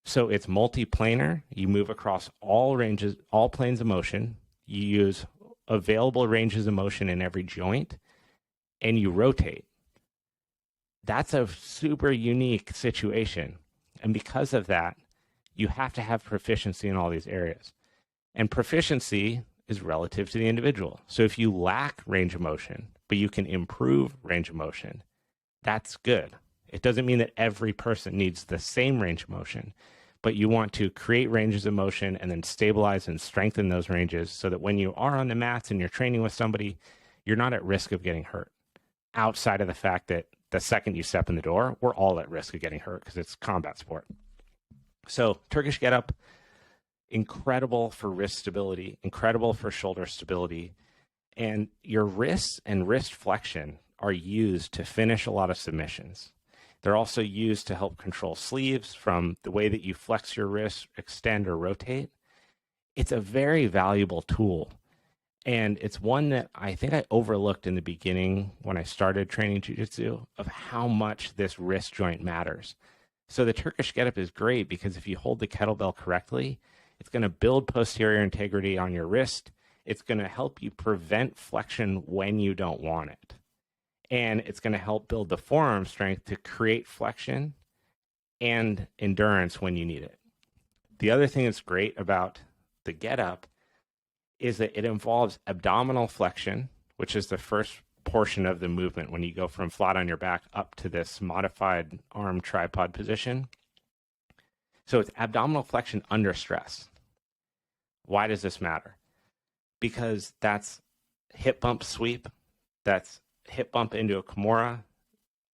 So it's multiplanar. You move across all ranges, all planes of motion. You use available ranges of motion in every joint, and you rotate. That's a super unique situation. And because of that, you have to have proficiency in all these areas. And proficiency is relative to the individual. So if you lack range of motion, but you can improve range of motion, that's good. It doesn't mean that every person needs the same range of motion, but you want to create ranges of motion and then stabilize and strengthen those ranges so that when you are on the mats and you're training with somebody, you're not at risk of getting hurt. Outside of the fact that the second you step in the door, we're all at risk of getting hurt because it's combat sport. So Turkish get-up, incredible for wrist stability, incredible for shoulder stability. And your wrists and wrist flexion are used to finish a lot of submissions. They're also used to help control sleeves from the way that you flex your wrists, extend or rotate. It's a very valuable tool. And it's one that I think I overlooked in the beginning when I started training jiu-jitsu of how much this wrist joint matters. So the Turkish get-up is great because if you hold the kettlebell correctly, It's going to build posterior integrity on your wrist. It's going to help you prevent flexion when you don't want it. And it's going to help build the forearm strength to create flexion and endurance when you need it. The other thing that's great about the get up is that it involves abdominal flexion, which is the first portion of the movement when you go from flat on your back up to this modified arm tripod position. So it's abdominal flexion under stress. Why does this matter? Because that's hip bump sweep, that's hip bump into a Kimura,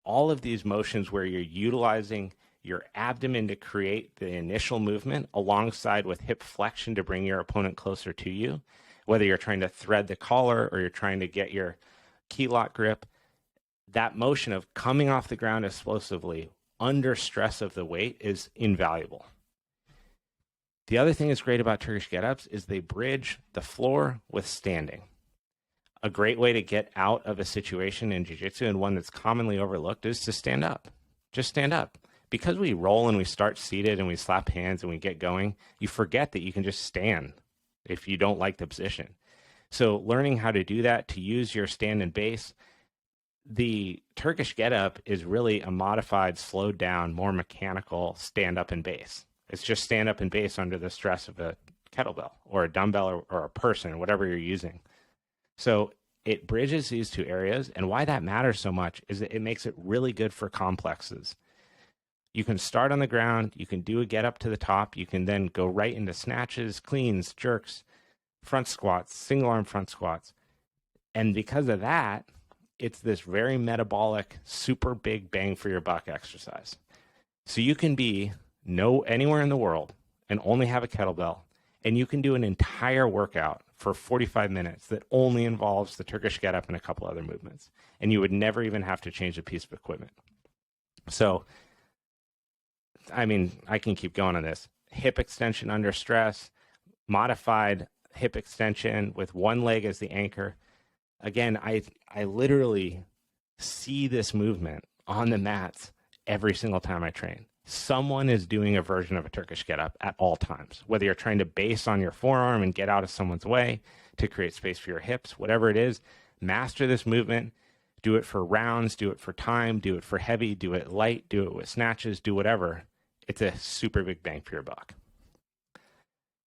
all of these motions where you're utilizing your abdomen to create the initial movement alongside with hip flexion to bring your opponent closer to you, whether you're trying to thread the collar or you're trying to get your key lock grip, that motion of coming off the ground explosively under stress of the weight is invaluable. The other thing that's great about Turkish get-ups is they bridge the floor with standing. A great way to get out of a situation in jiu-jitsu, and one that's commonly overlooked, is to stand up. Just stand up. Because we roll and we start seated and we slap hands and we get going, you forget that you can just stand if you don't like the position. So learning how to do that, to use your stand and base, the Turkish get-up is really a modified, slowed down, more mechanical stand-up and base. It's just stand up and base under the stress of a kettlebell or a dumbbell or a person, whatever you're using. So it bridges these two areas. And why that matters so much is that it makes it really good for complexes. You can start on the ground. You can do a get up to the top. You can then go right into snatches, cleans, jerks, front squats, single arm front squats. And because of that, it's this very metabolic, super big bang for your buck exercise. So you can be anywhere in the world and only have a kettlebell, and you can do an entire workout for 45 minutes that only involves the Turkish get up and a couple other movements, and you would never even have to change a piece of equipment. So I mean, I can keep going on this. Hip extension under stress, modified hip extension with one leg as the anchor. Again, I literally see this movement on the mats every single time I train. Someone is doing a version of a Turkish get-up at all times, whether you're trying to base on your forearm and get out of someone's way to create space for your hips, whatever it is, master this movement, do it for rounds, do it for time, do it for heavy, do it light, do it with snatches, do whatever. It's a super big bang for your buck.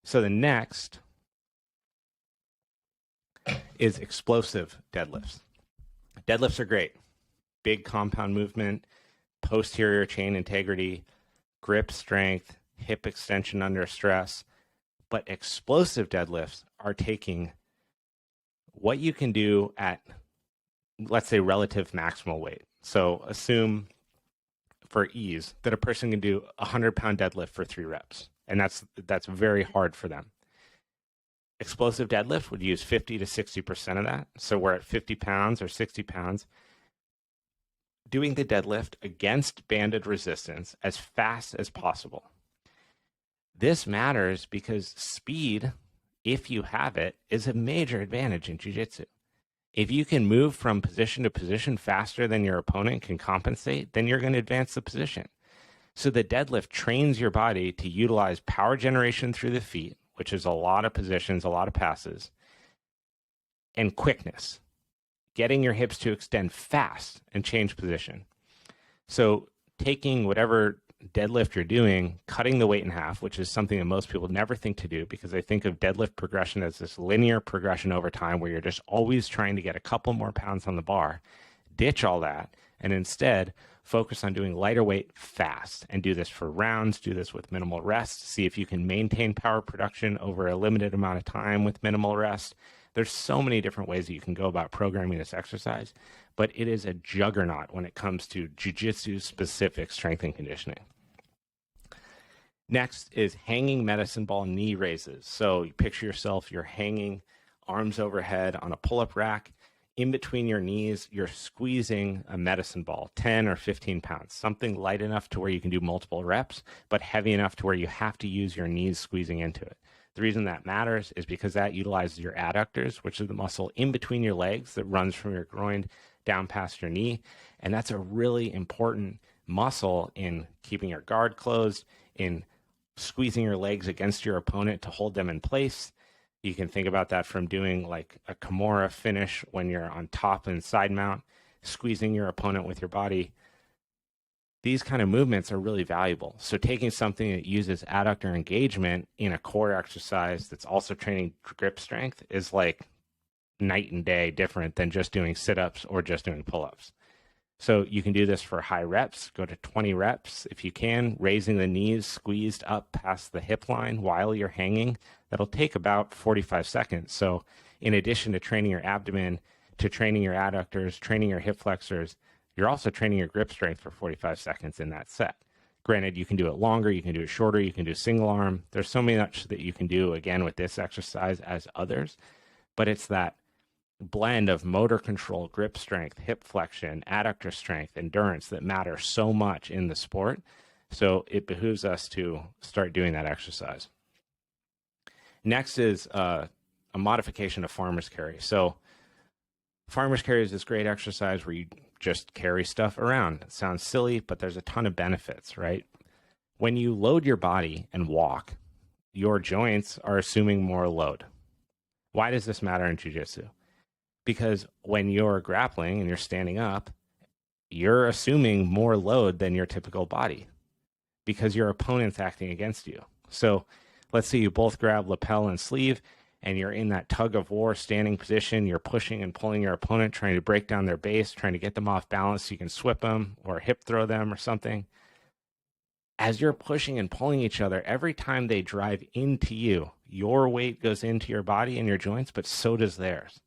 So the next is explosive deadlifts. Deadlifts are great. Big compound movement, posterior chain integrity, grip strength, hip extension under stress. But explosive deadlifts are taking what you can do at, let's say, relative maximal weight. So assume, for ease, that a person can do a 100-pound deadlift for 3 reps. And that's very hard for them. Explosive deadlift would use 50 to 60% of that. So we're at 50 pounds or 60 pounds. Doing the deadlift against banded resistance as fast as possible. This matters because speed, if you have it, is a major advantage in jiu-jitsu. If you can move from position to position faster than your opponent can compensate, then you're going to advance the position. So the deadlift trains your body to utilize power generation through the feet, which is a lot of positions, a lot of passes, and quickness, getting your hips to extend fast and change position. So taking whatever deadlift you're doing, cutting the weight in half, which is something that most people never think to do because they think of deadlift progression as this linear progression over time where you're just always trying to get a couple more pounds on the bar. Ditch all that and instead focus on doing lighter weight fast and do this for rounds, do this with minimal rest, see if you can maintain power production over a limited amount of time with minimal rest. There's so many different ways that you can go about programming this exercise, but it is a juggernaut when it comes to jiu-jitsu specific strength and conditioning. Next is hanging medicine ball knee raises. So you picture yourself, you're hanging arms overhead on a pull-up rack. In between your knees, you're squeezing a medicine ball, 10 or 15 pounds, something light enough to where you can do multiple reps, but heavy enough to where you have to use your knees squeezing into it. The reason that matters is because that utilizes your adductors, which is the muscle in between your legs that runs from your groin down past your knee. And that's a really important muscle in keeping your guard closed, in squeezing your legs against your opponent to hold them in place. You can think about that from doing like a Kimura finish when you're on top and side mount, squeezing your opponent with your body. These kind of movements are really valuable. So taking something that uses adductor engagement in a core exercise that's also training grip strength is like night and day different than just doing sit-ups or just doing pull-ups. So you can do this for high reps, go to 20 reps if you can, raising the knees squeezed up past the hip line while you're hanging. That'll take about 45 seconds. So in addition to training your abdomen, to training your adductors, training your hip flexors, you're also training your grip strength for 45 seconds in that set. Granted, you can do it longer, you can do it shorter, you can do single arm. There's so much that you can do, again, with this exercise as others, but it's that blend of motor control, grip strength, hip flexion, adductor strength, endurance that matter so much in the sport. So it behooves us to start doing that exercise. Next is a modification of farmer's carry. So farmer's carry is this great exercise where you just carry stuff around. It sounds silly, but there's a ton of benefits, right? When you load your body and walk, your joints are assuming more load. Why does this matter in jiu-jitsu? Because when you're grappling and you're standing up, you're assuming more load than your typical body because your opponent's acting against you. So let's say you both grab lapel and sleeve and you're in that tug of war standing position. You're pushing and pulling your opponent, trying to break down their base, trying to get them off balance so you can swip them or hip throw them or something. As you're pushing and pulling each other, every time they drive into you, your weight goes into your body and your joints, but so does theirs.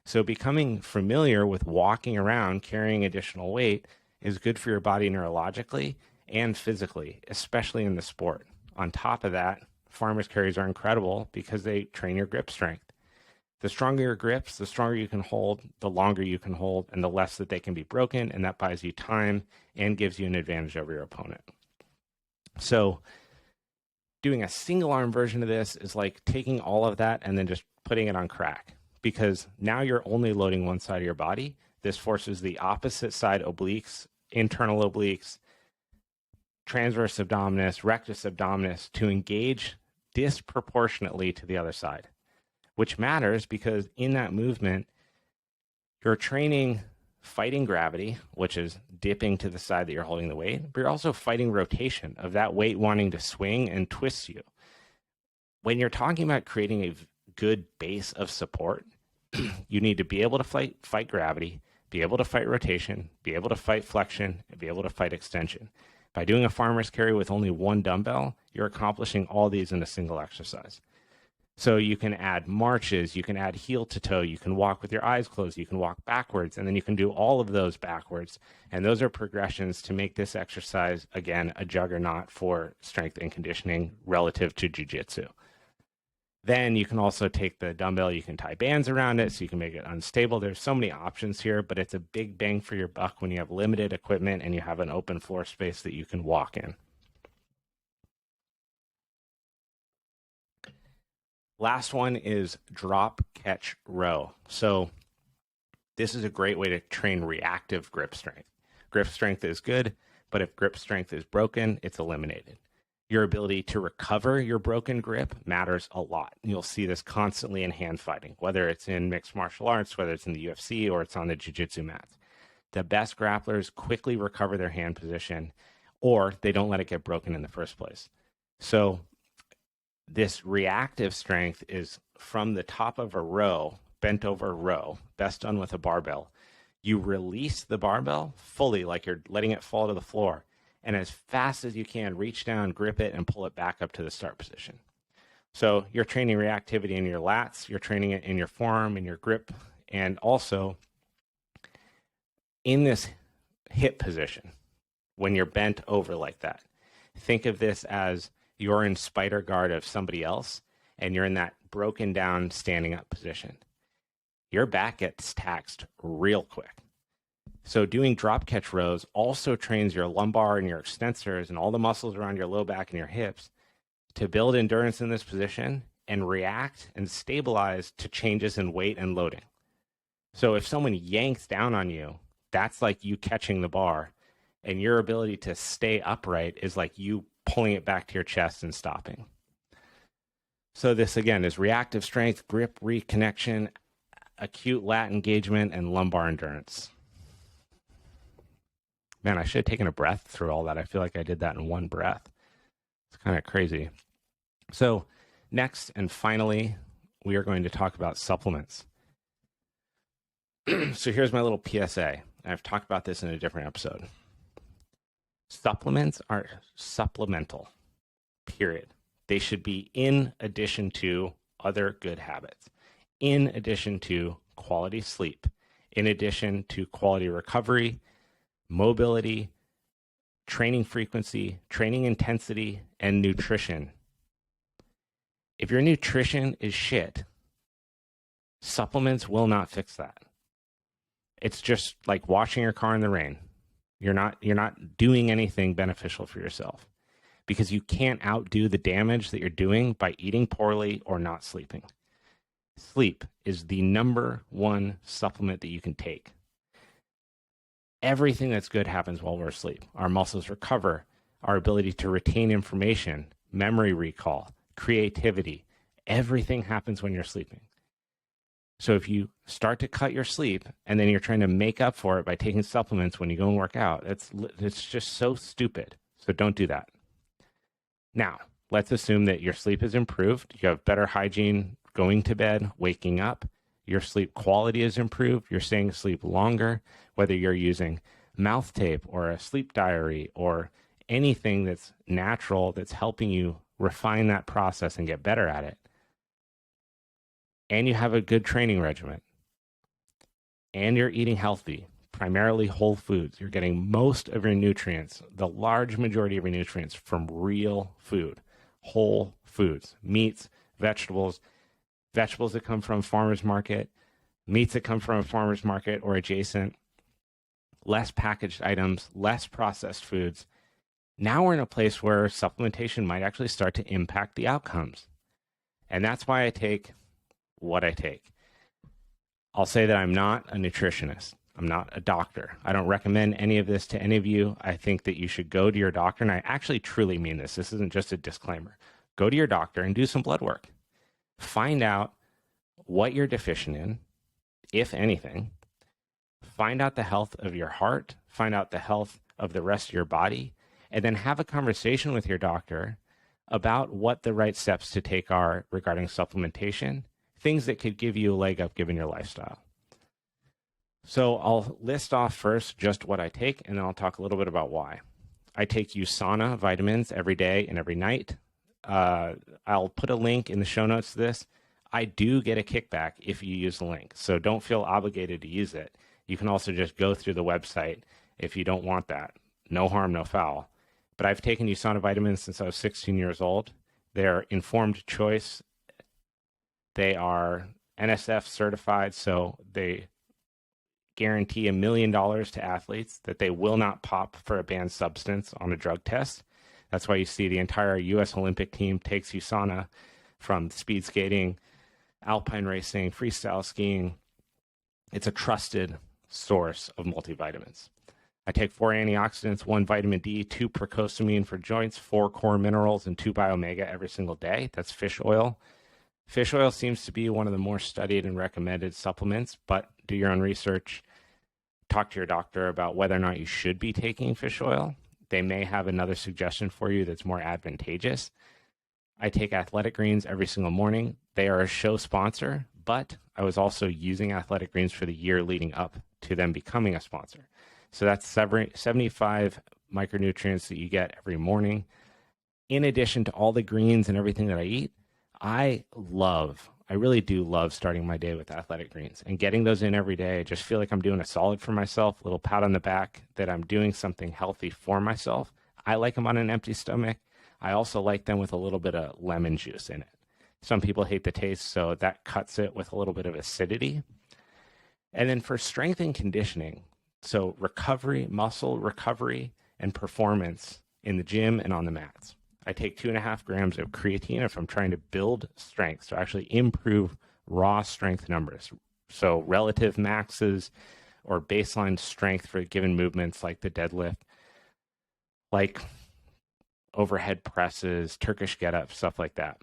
So becoming familiar with walking around, carrying additional weight is good for your body neurologically and physically, especially in the sport. On top of that, farmer's carries are incredible because they train your grip strength. The stronger your grips, the stronger you can hold, the longer you can hold, and the less that they can be broken, and that buys you time and gives you an advantage over your opponent. So doing a single arm version of this is like taking all of that and then just putting it on crack, because now you're only loading one side of your body. This forces the opposite side obliques, internal obliques, transverse abdominis, rectus abdominis to engage disproportionately to the other side, which matters because in that movement, you're training fighting gravity, which is dipping to the side that you're holding the weight, but you're also fighting rotation of that weight wanting to swing and twist you. When you're talking about creating a good base of support, you need to be able to fight gravity, be able to fight rotation, be able to fight flexion, and be able to fight extension. By doing a farmer's carry with only one dumbbell, you're accomplishing all these in a single exercise. So you can add marches, you can add heel to toe, you can walk with your eyes closed, you can walk backwards, and then you can do all of those backwards. And those are progressions to make this exercise, again, a juggernaut for strength and conditioning relative to jiu-jitsu. Then you can also take the dumbbell, you can tie bands around it so you can make it unstable. There's so many options here, but it's a big bang for your buck when you have limited equipment and you have an open floor space that you can walk in. Last one is drop, catch, row. So this is a great way to train reactive grip strength. Grip strength is good, but if grip strength is broken, it's eliminated. Your ability to recover your broken grip matters a lot. You'll see this constantly in hand fighting, whether it's in mixed martial arts, whether it's in the UFC, or it's on the jiu-jitsu mats. The best grapplers quickly recover their hand position, or they don't let it get broken in the first place. So this reactive strength is from the top of a row, bent over row, best done with a barbell. You release the barbell fully, like you're letting it fall to the floor. And as fast as you can, reach down, grip it, and pull it back up to the start position. So you're training reactivity in your lats, you're training it in your forearm, in your grip, and also in this hip position when you're bent over like that. Think of this as you're in spider guard of somebody else, and you're in that broken down standing up position. Your back gets taxed real quick. So doing drop catch rows also trains your lumbar and your extensors and all the muscles around your low back and your hips to build endurance in this position and react and stabilize to changes in weight and loading. So if someone yanks down on you, that's like you catching the bar, and your ability to stay upright is like you pulling it back to your chest and stopping. So this, again, is reactive strength, grip reconnection, acute lat engagement, and lumbar endurance. Man, I should have taken a breath through all that. I feel like I did that in one breath. It's kind of crazy. So next and finally, we are going to talk about supplements. So here's my little PSA. I've talked about this in a different episode. Supplements are supplemental, period. They should be in addition to other good habits, in addition to quality sleep, in addition to quality recovery, mobility, training frequency, training intensity, and nutrition. If your nutrition is shit, supplements will not fix that. It's just like washing your car in the rain. You're not doing anything beneficial for yourself because you can't outdo the damage that you're doing by eating poorly or not sleeping. Sleep is the number one supplement that you can take. Everything that's good happens while we're asleep. Our muscles recover, our ability to retain information, memory recall, creativity. Everything happens when you're sleeping. So if you start to cut your sleep and then you're trying to make up for it by taking supplements when you go and work out, it's just so stupid. So don't do that. Now, let's assume that your sleep is improved. You have better hygiene going to bed, waking up. Your sleep quality is improved. You're staying asleep longer, whether you're using mouth tape or a sleep diary or anything that's natural that's helping you refine that process and get better at it. And you have a good training regimen, and you're eating healthy, primarily whole foods. You're getting most of your nutrients, the large majority of your nutrients from real food, whole foods, meats, vegetables that come from farmers market, meats that come from a farmers market or adjacent, less packaged items, less processed foods. Now we're in a place where supplementation might actually start to impact the outcomes. And that's why I take what I take. I'll say that I'm not a nutritionist. I'm not a doctor. I don't recommend any of this to any of you. I think that you should go to your doctor, and I actually truly mean this. This isn't just a disclaimer. Go to your doctor and do some blood work. Find out what you're deficient in, if anything. Find out the health of your heart. Find out the health of the rest of your body, and then have a conversation with your doctor about what the right steps to take are regarding supplementation, things that could give you a leg up given your lifestyle. So I'll list off first just what I take, and then I'll talk a little bit about why. I take USANA vitamins every day and every night. I'll put a link in the show notes to this. I do get a kickback if you use the link, so don't feel obligated to use it. You can also just go through the website if you don't want that. No harm, no foul. But I've taken USANA vitamins since I was 16 years old. They're informed choice. They are NSF certified, so they guarantee $1 million to athletes that they will not pop for a banned substance on a drug test. That's why you see the entire U.S. Olympic team takes USANA from speed skating, alpine racing, freestyle skiing. It's a trusted source of multivitamins. I take 4 antioxidants, 1 vitamin D, 2 percosamine for joints, 4 core minerals, and 2 bioomega every single day. That's fish oil. Fish oil seems to be one of the more studied and recommended supplements, but do your own research. Talk to your doctor about whether or not you should be taking fish oil. They may have another suggestion for you that's more advantageous. I take Athletic Greens every single morning. They are a show sponsor, but I was also using Athletic Greens for the year leading up to them becoming a sponsor. So that's 75 micronutrients that you get every morning. In addition to all the greens and everything that I eat, I really do love starting my day with Athletic Greens and getting those in every day. I just feel like I'm doing a solid for myself, a little pat on the back that I'm doing something healthy for myself. I like them on an empty stomach. I also like them with a little bit of lemon juice in it. Some people hate the taste, so that cuts it with a little bit of acidity. And then for strength and conditioning, so recovery, muscle recovery, and performance in the gym and on the mats. I take 2.5 grams of creatine if I'm trying to build strength, so actually improve raw strength numbers. So relative maxes or baseline strength for given movements like the deadlift. Like overhead presses, Turkish get-ups, stuff like that.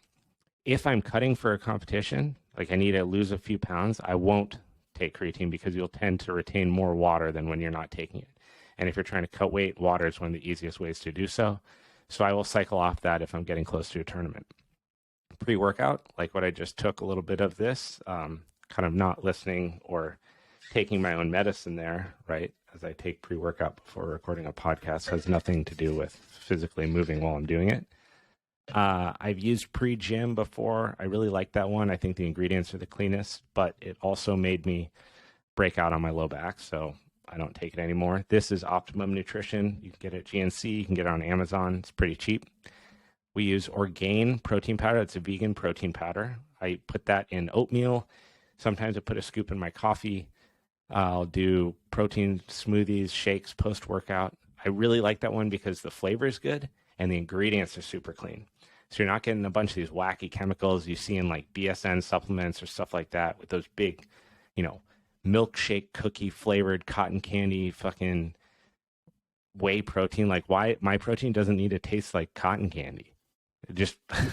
If I'm cutting for a competition, like I need to lose a few pounds, I won't take creatine because you'll tend to retain more water than when you're not taking it. And if you're trying to cut weight, water is one of the easiest ways to do so. So I will cycle off that if I'm getting close to a tournament. Pre-workout, like what I just took a little bit of this, kind of not listening or taking my own medicine there, right? As I take pre-workout before recording a podcast, has nothing to do with physically moving while I'm doing it. I've used pre-gym before. I really like that one. I think the ingredients are the cleanest, but it also made me break out on my low back, so I don't take it anymore. This is Optimum Nutrition. You can get it at GNC. You can get it on Amazon. It's pretty cheap. We use Orgain protein powder. It's a vegan protein powder. I put that in oatmeal. Sometimes I put a scoop in my coffee. I'll do protein smoothies, shakes post-workout. I really like that one because the flavor is good and the ingredients are super clean. So you're not getting a bunch of these wacky chemicals you see in like BSN supplements or stuff like that with those big, milkshake cookie flavored cotton candy fucking whey protein. Like, why my protein doesn't need to taste like cotton candy?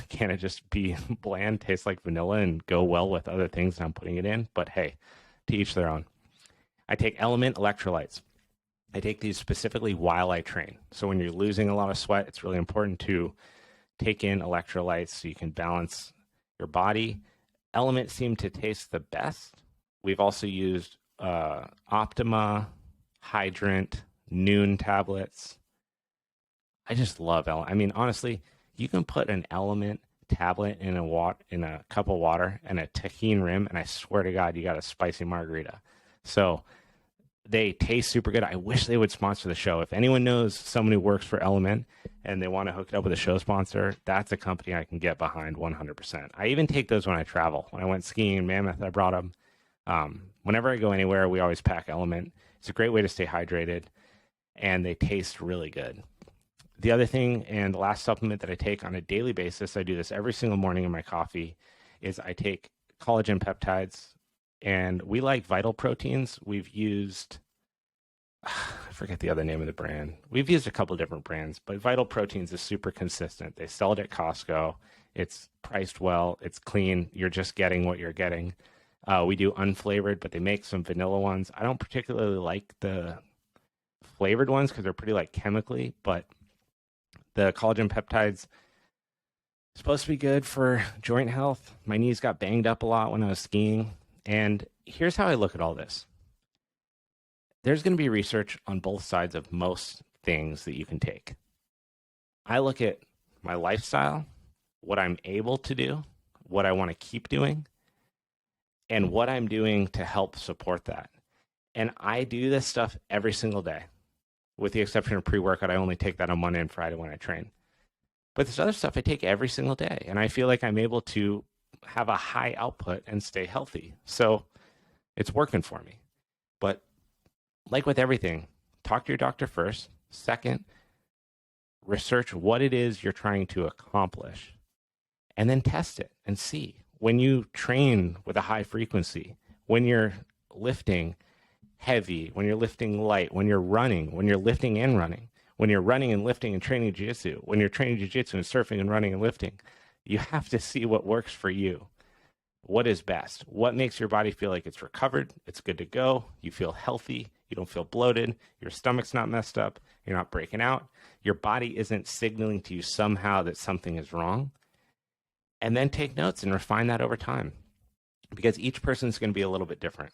Can't it just be bland, taste like vanilla, and go well with other things I'm putting it in? But hey, to each their own. I take Element electrolytes. I take these specifically while I train. So when you're losing a lot of sweat, it's really important to take in electrolytes so you can balance your body. Element seem to taste the best. We've also used Optima, Hydrant, Noon tablets. I just love Element. I mean, honestly, you can put an Element tablet in a cup of water and a tahini rim, and I swear to God, you got a spicy margarita. So they taste super good. I wish they would sponsor the show. If anyone knows someone who works for Element and they want to hook it up with a show sponsor, that's a company I can get behind 100%. I even take those when I travel. When I went skiing in Mammoth, I brought them. Whenever I go anywhere, we always pack Element. It's a great way to stay hydrated, and they taste really good. The other thing, and the last supplement that I take on a daily basis, I do this every single morning in my coffee, is I take collagen peptides. And we like Vital Proteins. We've used, I forget the other name of the brand. We've used a couple different brands, but Vital Proteins is super consistent. They sell it at Costco. It's priced well. It's clean. You're just getting what you're getting. We do unflavored, but they make some vanilla ones. I don't particularly like the flavored ones because they're pretty like chemically, but the collagen peptides supposed to be good for joint health. My knees got banged up a lot when I was skiing. And here's how I look at all this. There's going to be research on both sides of most things that you can take. I look at my lifestyle, what I'm able to do, what I want to keep doing, and what I'm doing to help support that. And I do this stuff every single day. With the exception of pre-workout, I only take that on Monday and Friday when I train. But this other stuff I take every single day. And I feel like I'm able to have a high output and stay healthy. So it's working for me. But like with everything, talk to your doctor first. Second, research what it is you're trying to accomplish, and then test it and see. When you train with a high frequency, when you're lifting heavy, when you're lifting light, when you're running, when you're lifting and running, when you're running and lifting and training jiu-jitsu, when you're training jiu-jitsu and surfing and running and lifting, you have to see what works for you. What is best? What makes your body feel like it's recovered? It's good to go. You feel healthy. You don't feel bloated. Your stomach's not messed up. You're not breaking out. Your body isn't signaling to you somehow that something is wrong. And then take notes and refine that over time, because each person's going to be a little bit different.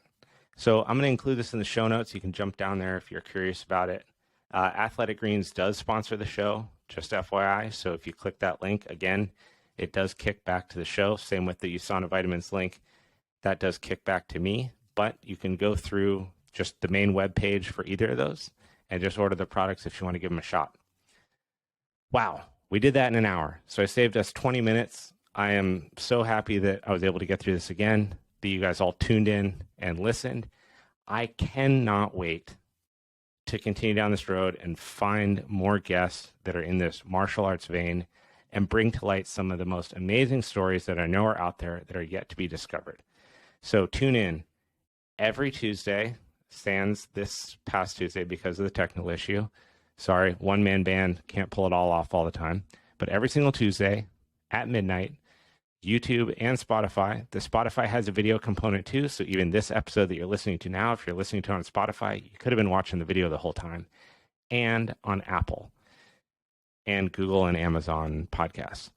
So I'm going to include this in the show notes. You can jump down there if you're curious about it. Athletic Greens does sponsor the show, just FYI. So if you click that link, again, it does kick back to the show. Same with the USANA Vitamins link. That does kick back to me. But you can go through just the main web page for either of those and just order the products if you want to give them a shot. Wow, we did that in an hour. So I saved us 20 minutes. I am so happy that I was able to get through this again, that you guys all tuned in and listened. I cannot wait to continue down this road and find more guests that are in this martial arts vein and bring to light some of the most amazing stories that I know are out there that are yet to be discovered. So tune in every Tuesday, sans this past Tuesday because of the technical issue. Sorry, one-man band, can't pull it all off all the time. But every single Tuesday at midnight, YouTube and Spotify. The Spotify has a video component too, so even this episode that you're listening to now, if you're listening to it on Spotify, you could have been watching the video the whole time. And on Apple and Google and Amazon podcasts.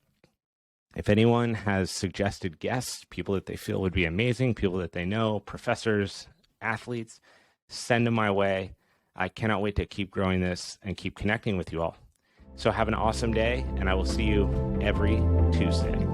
If anyone has suggested guests, people that they feel would be amazing, people that they know, professors, athletes, send them my way. I cannot wait to keep growing this and keep connecting with you all. So have an awesome day, and I will see you every Tuesday.